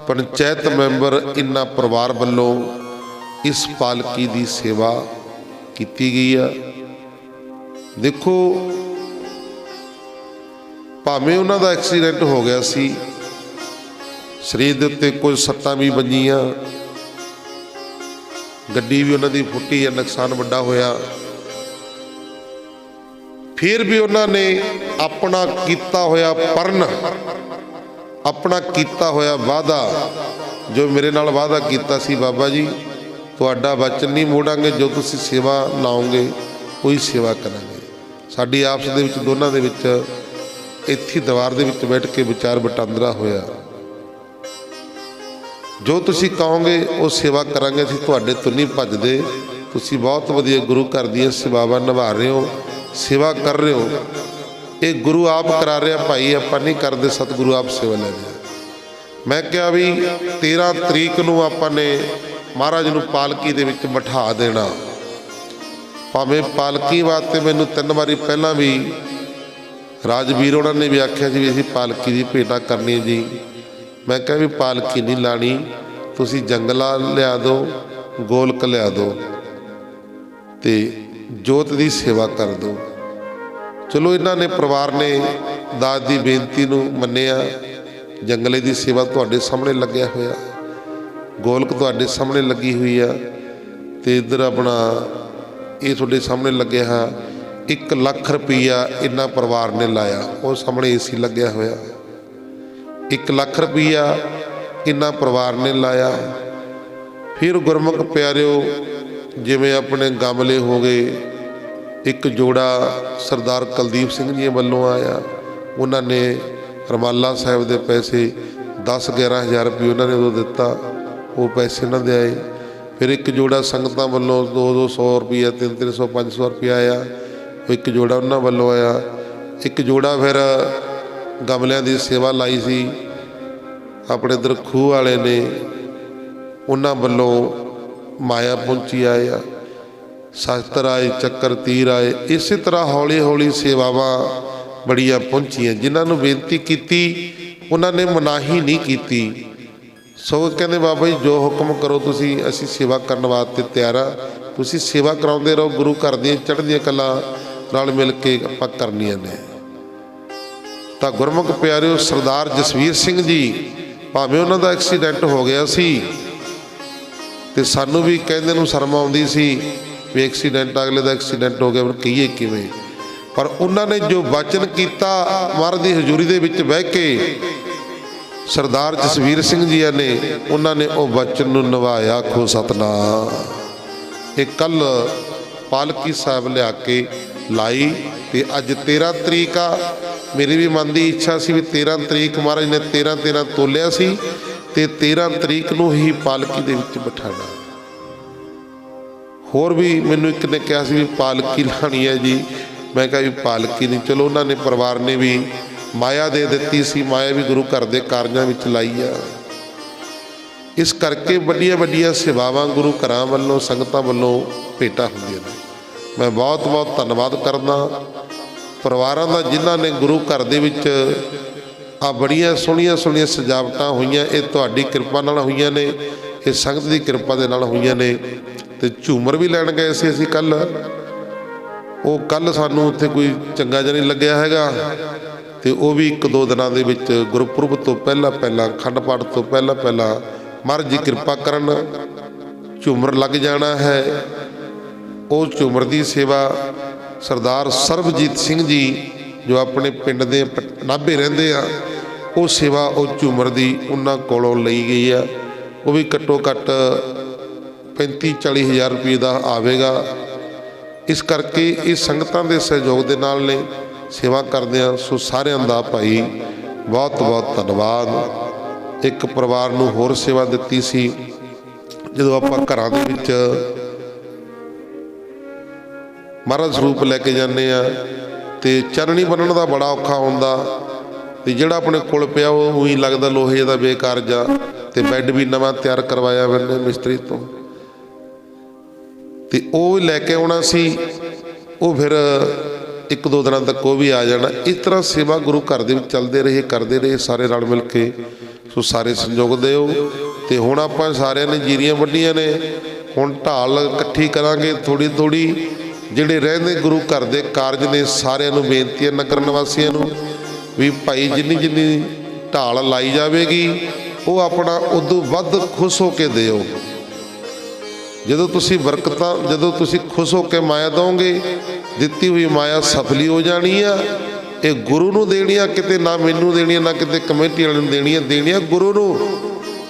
ਪੰਚਾਇਤ ਮੈਂਬਰ, ਇਹਨਾਂ ਪਰਿਵਾਰ ਵੱਲੋਂ ਇਸ ਪਾਲਕੀ ਦੀ ਸੇਵਾ ਕੀਤੀ ਗਈ ਆ। ਦੇਖੋ, ਭਾਵੇਂ ਉਹਨਾਂ ਦਾ ਐਕਸੀਡੈਂਟ ਹੋ ਗਿਆ ਸੀ, ਸਰੀਰ ਦੇ ਉੱਤੇ ਕੁਝ ਸੱਟਾਂ ਵੀ ਵੱਜੀਆਂ, ਗੱਡੀ ਵੀ ਉਹਨਾਂ ਦੀ ਫੁੱਟੀ ਆ, ਨੁਕਸਾਨ ਵੱਡਾ ਹੋਇਆ, ਫਿਰ ਵੀ ਉਹਨਾਂ ਨੇ ਆਪਣਾ ਕੀਤਾ ਹੋਇਆ ਪਰਨ, ਆਪਣਾ ਕੀਤਾ ਹੋਇਆ ਵਾਅਦਾ, ਜੋ ਮੇਰੇ ਨਾਲ ਵਾਅਦਾ ਕੀਤਾ ਸੀ, ਬਾਬਾ ਜੀ ਤੁਹਾਡਾ ਵਚਨ ਨਹੀਂ ਮੋੜਾਂਗੇ, ਜੋ ਤੁਸੀਂ ਸੇਵਾ ਲਾਓਗੇ ਉਹੀ ਸੇਵਾ ਕਰਾਂਗੇ। ਸਾਡੀ ਆਪਸ ਦੇ ਵਿੱਚ ਦੋਨਾਂ ਦੇ ਵਿੱਚ ਇੱਥੇ ਦੀਵਾਰ ਦੇ ਵਿੱਚ ਬੈਠ ਕੇ ਵਿਚਾਰ ਵਟਾਂਦਰਾ ਹੋਇਆ। ਜੋ ਤੁਸੀਂ ਕਹੋਗੇ ਉਹ ਸੇਵਾ ਕਰਾਂਗੇ, ਅਸੀਂ ਤੁਹਾਡੇ ਤੋਂ ਨਹੀਂ ਭੱਜਦੇ। ਤੁਸੀਂ ਬਹੁਤ ਵਧੀਆ ਗੁਰੂ ਘਰ ਦੀਆਂ ਸੇਵਾਵਾਂ ਨਿਭਾ ਰਹੇ ਹੋ, ਸੇਵਾ ਕਰ ਰਹੇ ਹੋ। ਇਹ ਗੁਰੂ ਆਪ ਕਰਾ ਰਿਹਾ ਭਾਈ, ਆਪਾਂ ਨਹੀਂ ਕਰਦੇ, ਸਤਿਗੁਰੂ ਆਪ ਸੇਵਾ ਲੈ ਰਿਹਾ। ਮੈਂ ਕਿਹਾ ਵੀ 13 ਤਰੀਕ ਨੂੰ ਆਪਾਂ ਨੇ ਮਹਾਰਾਜ ਨੂੰ ਪਾਲਕੀ ਦੇ ਵਿੱਚ ਬਿਠਾ ਦੇਣਾ। ਭਾਵੇਂ ਪਾਲਕੀ ਵਾਸਤੇ ਮੈਨੂੰ 3 ਵਾਰੀ ਪਹਿਲਾਂ ਵੀ ਰਾਜਵੀਰ ਉਹਨਾਂ ਨੇ ਵੀ ਆਖਿਆ ਸੀ ਵੀ ਅਸੀਂ ਪਾਲਕੀ ਦੀ ਭੇਟਾ ਕਰਨੀ ਜੀ। ਮੈਂ ਕਿਹਾ ਵੀ ਪਾਲਕੀ ਨਹੀਂ ਲਾਣੀ, ਤੁਸੀਂ ਜੰਗਲਾ ਲਿਆ ਦਿਓ, ਗੋਲਕ ਲਿਆ ਦਿਓ ਤੇ ਜੋਤ ਦੀ ਸੇਵਾ ਕਰ ਦਿਓ। ਚਲੋ ਇਹਨਾਂ ਨੇ ਪਰਿਵਾਰ ਨੇ ਦਾਸ ਦੀ ਬੇਨਤੀ ਨੂੰ ਮੰਨਿਆ। ਜੰਗਲੇ ਦੀ ਸੇਵਾ ਤੁਹਾਡੇ ਸਾਹਮਣੇ ਲੱਗਿਆ ਹੋਇਆ, ਗੋਲਕ ਤੁਹਾਡੇ ਸਾਹਮਣੇ ਲੱਗੀ ਹੋਈ ਆ ਤੇ ਇੱਧਰ ਆਪਣਾ ਇਹ ਤੁਹਾਡੇ ਸਾਹਮਣੇ ਲੱਗਿਆ ਹੈ। 1 ਲੱਖ ਰੁਪਈਆ ਇਹਨਾਂ ਪਰਿਵਾਰ ਨੇ ਲਾਇਆ, ਉਹ ਸਾਹਮਣੇ ਏਸੀ ਲੱਗਿਆ ਹੋਇਆ। 1 ਲੱਖ ਰੁਪਈਆ ਇਹਨਾਂ ਪਰਿਵਾਰ ਨੇ ਲਾਇਆ। ਫਿਰ ਗੁਰਮੁਖ ਪਿਆਰਿਓ, ਜਿਵੇਂ ਆਪਣੇ ਗਮਲੇ ਹੋ ਗਏ, ਇੱਕ ਜੋੜਾ ਸਰਦਾਰ ਕੁਲਦੀਪ ਸਿੰਘ ਜੀ ਵੱਲੋਂ ਆਇਆ, ਉਹਨਾਂ ਨੇ ਰਮਾਲਾ ਸਾਹਿਬ ਦੇ ਪੈਸੇ 10-11 ਹਜ਼ਾਰ ਰੁਪਏ ਉਹਨਾਂ ਨੇ ਉਦੋਂ ਦਿੱਤਾ, ਉਹ ਪੈਸੇ ਉਹਨਾਂ ਦੇ ਆਏ। ਫਿਰ ਇੱਕ ਜੋੜਾ ਸੰਗਤਾਂ ਵੱਲੋਂ 200-200 ਰੁਪਈਆ, 300-300, 500 ਰੁਪਇਆ ਆਇਆ, ਇੱਕ ਜੋੜਾ ਉਹਨਾਂ ਵੱਲੋਂ ਆਇਆ। ਇੱਕ ਜੋੜਾ ਫਿਰ ਗਮਲਿਆਂ ਦੀ ਸੇਵਾ ਲਾਈ ਸੀ ਆਪਣੇ ਇੱਧਰ ਖੂਹ ਵਾਲੇ ਨੇ, ਉਹਨਾਂ ਵੱਲੋਂ ਮਾਇਆ ਪਹੁੰਚੀ ਆਏ ਆ, ਸ਼ਸਤਰ ਆਏ, ਚੱਕਰ ਤੀਰ ਆਏ। ਇਸੇ ਤਰ੍ਹਾਂ ਹੌਲੀ ਹੌਲੀ ਸੇਵਾਵਾਂ ਬੜੀਆਂ ਪਹੁੰਚੀਆਂ। ਜਿਨ੍ਹਾਂ ਨੂੰ ਬੇਨਤੀ ਕੀਤੀ ਉਹਨਾਂ ਨੇ ਮਨਾਹੀ ਨਹੀਂ ਕੀਤੀ। ਸੋ ਕਹਿੰਦੇ ਬਾਬਾ ਜੀ ਜੋ ਹੁਕਮ ਕਰੋ ਤੁਸੀਂ, ਅਸੀਂ ਸੇਵਾ ਕਰਨ ਵਾਸਤੇ ਤਿਆਰ ਆ। ਤੁਸੀਂ ਸੇਵਾ ਕਰਾਉਂਦੇ ਰਹੋ, ਗੁਰੂ ਘਰ ਦੀਆਂ ਚੜ੍ਹਦੀਆਂ ਕਲਾਂ ਨਾਲ ਮਿਲ ਕੇ ਆਪਾਂ ਕਰਨੀਆਂ ਨੇ। ਤਾਂ ਗੁਰਮੁਖ ਪਿਆਰਿਓ, ਸਰਦਾਰ ਜਸਵੀਰ ਸਿੰਘ ਜੀ, ਭਾਵੇਂ ਉਹਨਾਂ ਦਾ ਐਕਸੀਡੈਂਟ ਹੋ ਗਿਆ ਸੀ ਤੇ ਸਾਨੂੰ ਵੀ ਕਹਿੰਦੇ ਨੂੰ ਸ਼ਰਮ ਆਉਂਦੀ ਸੀ ਵੀ ਐਕਸੀਡੈਂਟ, ਅਗਲੇ ਦਾ ਐਕਸੀਡੈਂਟ ਹੋ ਗਿਆ, ਪਰ ਕਹੀਏ ਕਿਵੇਂ। ਪਰ ਉਹਨਾਂ ਨੇ ਜੋ ਵਚਨ ਕੀਤਾ ਮਹਾਰਾਜ ਦੀ ਹਜ਼ੂਰੀ ਦੇ ਵਿੱਚ ਬਹਿ ਕੇ, ਸਰਦਾਰ ਜਸਵੀਰ ਸਿੰਘ ਜੀ ਨੇ, ਉਹਨਾਂ ਨੇ ਉਹ ਵਚਨ ਨੂੰ ਨਿਭਾਇਆ। ਆਖੋ ਸਤਨਾਮ। ਇਹ ਕੱਲ ਪਾਲਕੀ ਸਾਹਿਬ ਲਿਆ ਕੇ ਲਾਈ ਤੇ ਅੱਜ 13 ਤਰੀਕ ਆ। ਮੇਰੀ ਵੀ ਮਨ ਦੀ ਇੱਛਾ ਸੀ ਵੀ 13 ਤਰੀਕ ਮਹਾਰਾਜ ਨੇ 13-13 ਤੋਲਿਆ ਸੀ ਤੇ 13 ਤਰੀਕ ਨੂੰ ਹੀ ਪਾਲਕੀ ਦੇ ਵਿੱਚ ਬਿਠਾਣਾ। ਹੋਰ ਵੀ ਮੈਨੂੰ ਇੱਕ ਨੇ ਕਿਹਾ ਸੀ ਵੀ ਪਾਲਕੀ ਲਾਣੀ ਹੈ ਜੀ। ਮੈਂ ਕਿਹਾ ਵੀ ਪਾਲਕੀ ਨਹੀਂ, ਚਲੋ ਉਹਨਾਂ ਨੇ ਪਰਿਵਾਰ ਨੇ ਵੀ ਮਾਇਆ ਦੇ ਦਿੱਤੀ ਸੀ, ਮਾਇਆ ਵੀ ਗੁਰੂ ਘਰ ਦੇ ਕਾਰਜਾਂ ਵਿੱਚ ਲਾਈ ਆ। ਇਸ ਕਰਕੇ ਵੱਡੀਆਂ ਵੱਡੀਆਂ ਸੇਵਾਵਾਂ ਗੁਰੂ ਘਰਾਂ ਵੱਲੋਂ, ਸੰਗਤਾਂ ਵੱਲੋਂ ਭੇਟਾਂ ਹੁੰਦੀਆਂ ਨੇ। ਮੈਂ ਬਹੁਤ ਬਹੁਤ ਧੰਨਵਾਦ ਕਰਦਾ ਪਰਿਵਾਰਾਂ ਦਾ ਜਿਨ੍ਹਾਂ ਨੇ ਗੁਰੂ ਘਰ ਦੇ ਵਿੱਚ ਆ ਬੜੀਆਂ ਸੋਹਣੀਆਂ ਸੋਹਣੀਆਂ ਸਜਾਵਟਾਂ ਹੋਈਆਂ। ਇਹ ਤੁਹਾਡੀ ਕਿਰਪਾ ਨਾਲ ਹੋਈਆਂ ਨੇ, ਇਹ ਸੰਗਤ ਦੀ ਕਿਰਪਾ ਦੇ ਨਾਲ ਹੋਈਆਂ ਨੇ। ਤੇ ਝੂਮਰ ਵੀ ਲੈਣ ਗਏ ਸੀ ਅਸੀਂ ਕੱਲ, वो कल सानू उत्थे कोई चंगा जिहा नहीं लग्या हैगा, तो वह भी 1-2 दिनों के विच गुरपुरब तो पहला अखंड पाठ तो पहला महाराज जी कृपा करन झूमर लग जाना है। उस झूमर की सेवा सरदार सरबजीत सिंह जी जो अपने पिंड दे नाभे रहिंदे आ, वो सेवा उस झूमर की उन्हां कोलों लई गई है। वो भी घट्टो घट्ट 35-40 हज़ार रुपये का आवेगा। इस करके इस संगतां दे सहयोग दे नाल ने सेवा करदे आ। सो सारिआं दा भाई बहुत बहुत धन्नवाद। एक परिवार नूं होर सेवा दित्ती सी, जदों आपां घरां दे विच महाराज सरूप लैके जाने आ ते चरनी बन्नण दा बड़ा औखा हुंदा, ते जिहड़ा अपने कोल पिया वो ही लगदा लोहे दा बेकार जा, ते बैड भी नवां तैयार करवाया मैंने मिस्त्री तो, ते वो लैके आउणा सी। वो फिर 1-2 दिनों तक वो भी आ जाना। इस तरह सेवा गुरु घर दे विच चलदे रहे, करदे रहे सारे रल मिल के। सो सारे संयोग दिओ। ते हुण आपां सारिआं ने जीरियां वड्ढीਆਂ ने, हुण ढाल इकट्ठी करांगे थोड़ी थोड़ी। ਜਿਹੜੇ ਰਹਿੰਦੇ ਗੁਰੂ ਘਰ ਦੇ ਕਾਰਜ ਨੇ ਸਾਰਿਆਂ ਨੂੰ ਬੇਨਤੀ ਹੈ, ਨਗਰ ਨਿਵਾਸੀਆਂ ਨੂੰ ਵੀ ਭਾਈ ਜਿੰਨੀ ਜਿੰਨੀ ਢਾਲ ਲਾਈ ਜਾਵੇਗੀ ਉਹ ਆਪਣਾ ਉਦੋਂ ਵੱਧ ਖੁਸ਼ ਹੋ ਕੇ ਦਿਓ। ਜਦੋਂ ਤੁਸੀਂ ਬਰਕਤਾਂ, ਜਦੋਂ ਤੁਸੀਂ ਖੁਸ਼ ਹੋ ਕੇ ਮਾਇਆ ਦੋਗੇ, ਦਿੱਤੀ ਹੋਈ ਮਾਇਆ ਸਫਲੀ ਹੋ ਜਾਣੀ ਆ। ਇਹ ਗੁਰੂ ਨੂੰ ਦੇਣੀ ਆ, ਕਿਤੇ ਨਾ ਮੈਨੂੰ ਦੇਣੀ ਆ, ਨਾ ਕਿਤੇ ਕਮੇਟੀ ਵਾਲਿਆਂ ਨੂੰ ਦੇਣੀ ਆ, ਦੇਣੀ ਆ ਗੁਰੂ ਨੂੰ।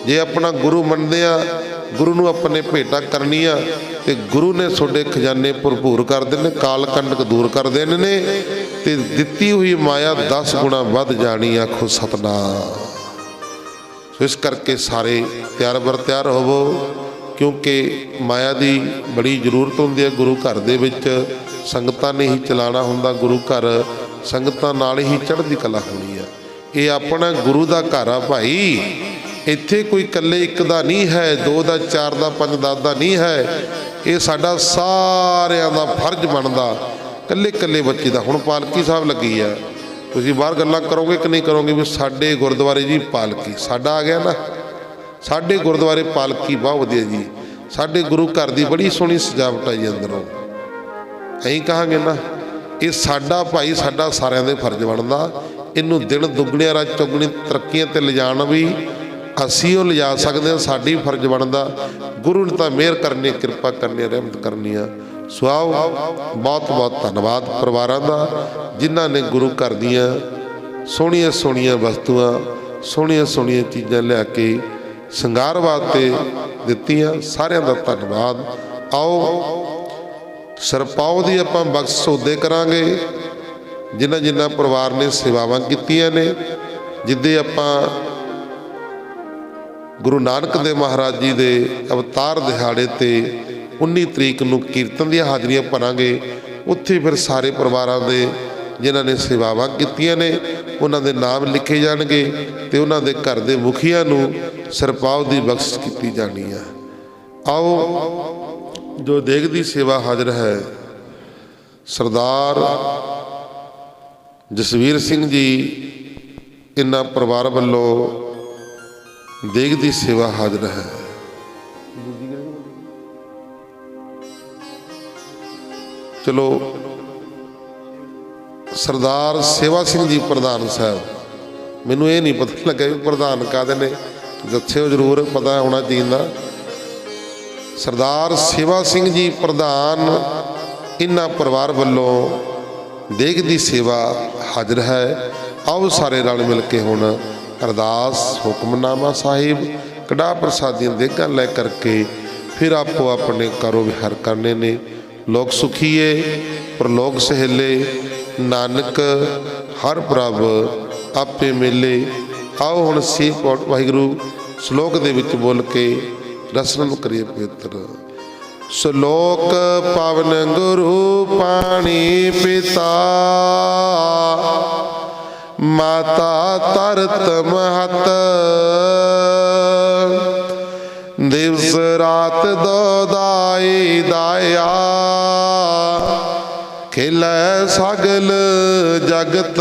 ਜੇ ਆਪਣਾ ਗੁਰੂ ਮੰਨਦੇ ਆ, गुरु नूं अपने भेटा करनी आ, ते गुरु ने तुहाडे खजाने भरपूर कर देने, काल कंडक दूर कर देने ने, ते दित्ती हुई माया 10 गुणा वध जानी। आखो सतनाम। सो इस करके सारे तैयार बर तैयार होवो, क्योंकि माया की बड़ी जरूरत होंदी है गुरु घर दे विच। संगतां ने ही चलाना हुंदा गुरु घर, संगतां नाल ही चढ़दी कला होनी है। ये अपना गुरु का घर आ भाई। इत्थे कोई कल्ले एक दा नहीं है, 2 दा, 4 दा, 5 दा नहीं है। ये साडा सारिआं दा फर्ज बनदा, कल्ले कल्ले बच्चे दा। हुण पालकी साहब लगी है, तुसीं बाहर गल्लां करोगे कि नहीं करोगे भी साडे गुरुद्वारे जी पालकी साडा आ गया ना। साडे गुरुद्वारे पालकी बहुत वधिया जी, साडे गुरु घर दी बड़ी सोहनी सजावट आई अंदरों। ऐं कहांगे ना, ये साडा भाई साडा सारिआं दे फर्ज बनदा। इनूं दिन दुगणियां रात चौगुणी तरक्कीआं ते लिजाण भी असीं वो लिजा सकते हैं, साडी फर्ज बनता। गुरु ने तो मेहर करनी, कृपा करनी, रहमत करनी है। सुआओ बहुत बहुत धन्नवाद परिवारों का जिन्हों ने गुरु घर दियाँ सोहणियां सोहणियां वस्तुआं, सोहणियां सोहणियां चीज़ां लिया के संगार वास्ते दित्तियां। सारिआं दा धन्नवाद। आओ सरपाओ दी आपां बख्श सौदे करांगे, जिन्हां जिन्हां परिवार ने सेवावां कीतियां ने। जिद्दे आपां गुरु नानक देव महाराज जी के अवतार दिहाड़े ते 19 तरीक नूं कीर्तन दी हाज़रियां भरांगे। उत्थे फिर सारे परिवारां दे जिन्हां ने सेवावां कीतियां ने उन्हां दे नाम लिखे जाणगे, ते उन्हां दे घर दे मुखिया नूं सरपाव दी बख्शिश कीती जानी है। आओ जो देग दी सेवा हाज़र है, सरदार जसवीर सिंह जी इन्हां परिवार वल्लों देग दी सेवा हाज़र है। चलो सरदार सेवा सिंह जी प्रधान साहब, मैनू ये नहीं पता लगा भी प्रधान काहदे ने, दस्सिओ जरूर, पता होना चाहिए। सरदार सेवा सिंह जी प्रधान इन्हां परिवार वल्लों देग दी सेवा हाज़र है। आओ सारे रल मिल के हुण अरदास हुक्मनामा साहिब कड़ा प्रसादियां देगां लै करके फिर आपो अपने कारो विहार करने ने। लोग सुखीए परलोक सहेले, नानक हर प्रभ आपे मेले। आओ हुण सी वाहिगुरू श्लोक दे विच बोल के रसम करिए पवित्र। श्लोक पावन गुरु पाणी पिता, माता तरत महत, दिवस रात दो दाई दाया, खिलै सगल जगत,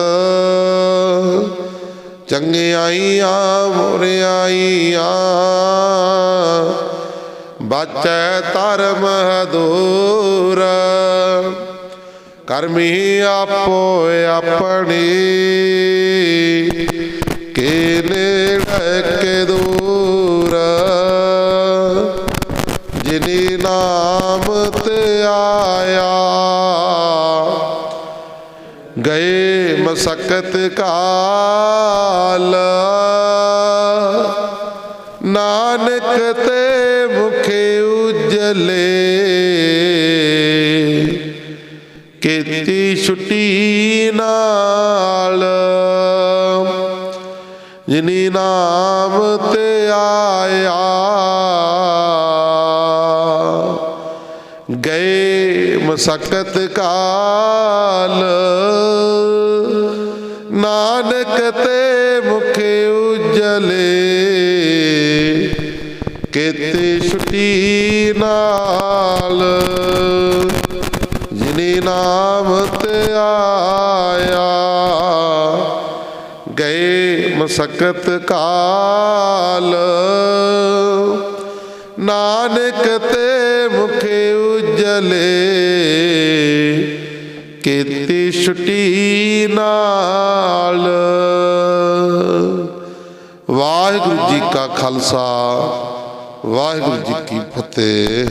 चंगियाइयां बुरियाइयां, बचै धर्म दूर, ਕਰਮੀ ਆਪੋ ਆਪਣੀ ਕੇ ਨੇੜੇ ਕੇ ਦੂਰ ਜਿਨੀ ਨਾਮ ਤੇ ਆਇਆ ਗਏ ਮਸਕਤ ਕਾਲ ਨਾਨਕ ਤੇ ਮੁਖੇ ਉਜਲੇ ਕੀਤੀ ਛੁੱਟੀ ਨਾਲ ਜਿਨੀ ਨਾਮ ਤੇ ਆਇਆ ਗਏ ਮਸਕਤ ਕਾਲ ਨਾਨਕ ਤੇ ਮੁਖੇ ਉਜਲੇ ਕੀਤੀ ਛੁੱਟੀ ਨਾਲ ਜਿਨੀ ਨਾਮ ਤੇ ਆਇਆ ਗਏ ਮਸਕਤ ਕਾਲ ਨਾਨਕ ਤੇ ਮੁਖੇ ਉਜਲੇ ਕੀਤੀ ਛੁੱਟੀ ਨਾਲ। ਵਾਹਿਗੁਰੂ ਜੀ ਕਾ ਖਾਲਸਾ ਵਾਹਿਗੁਰੂ ਜੀ ਕੀ ਫਤਿਹ।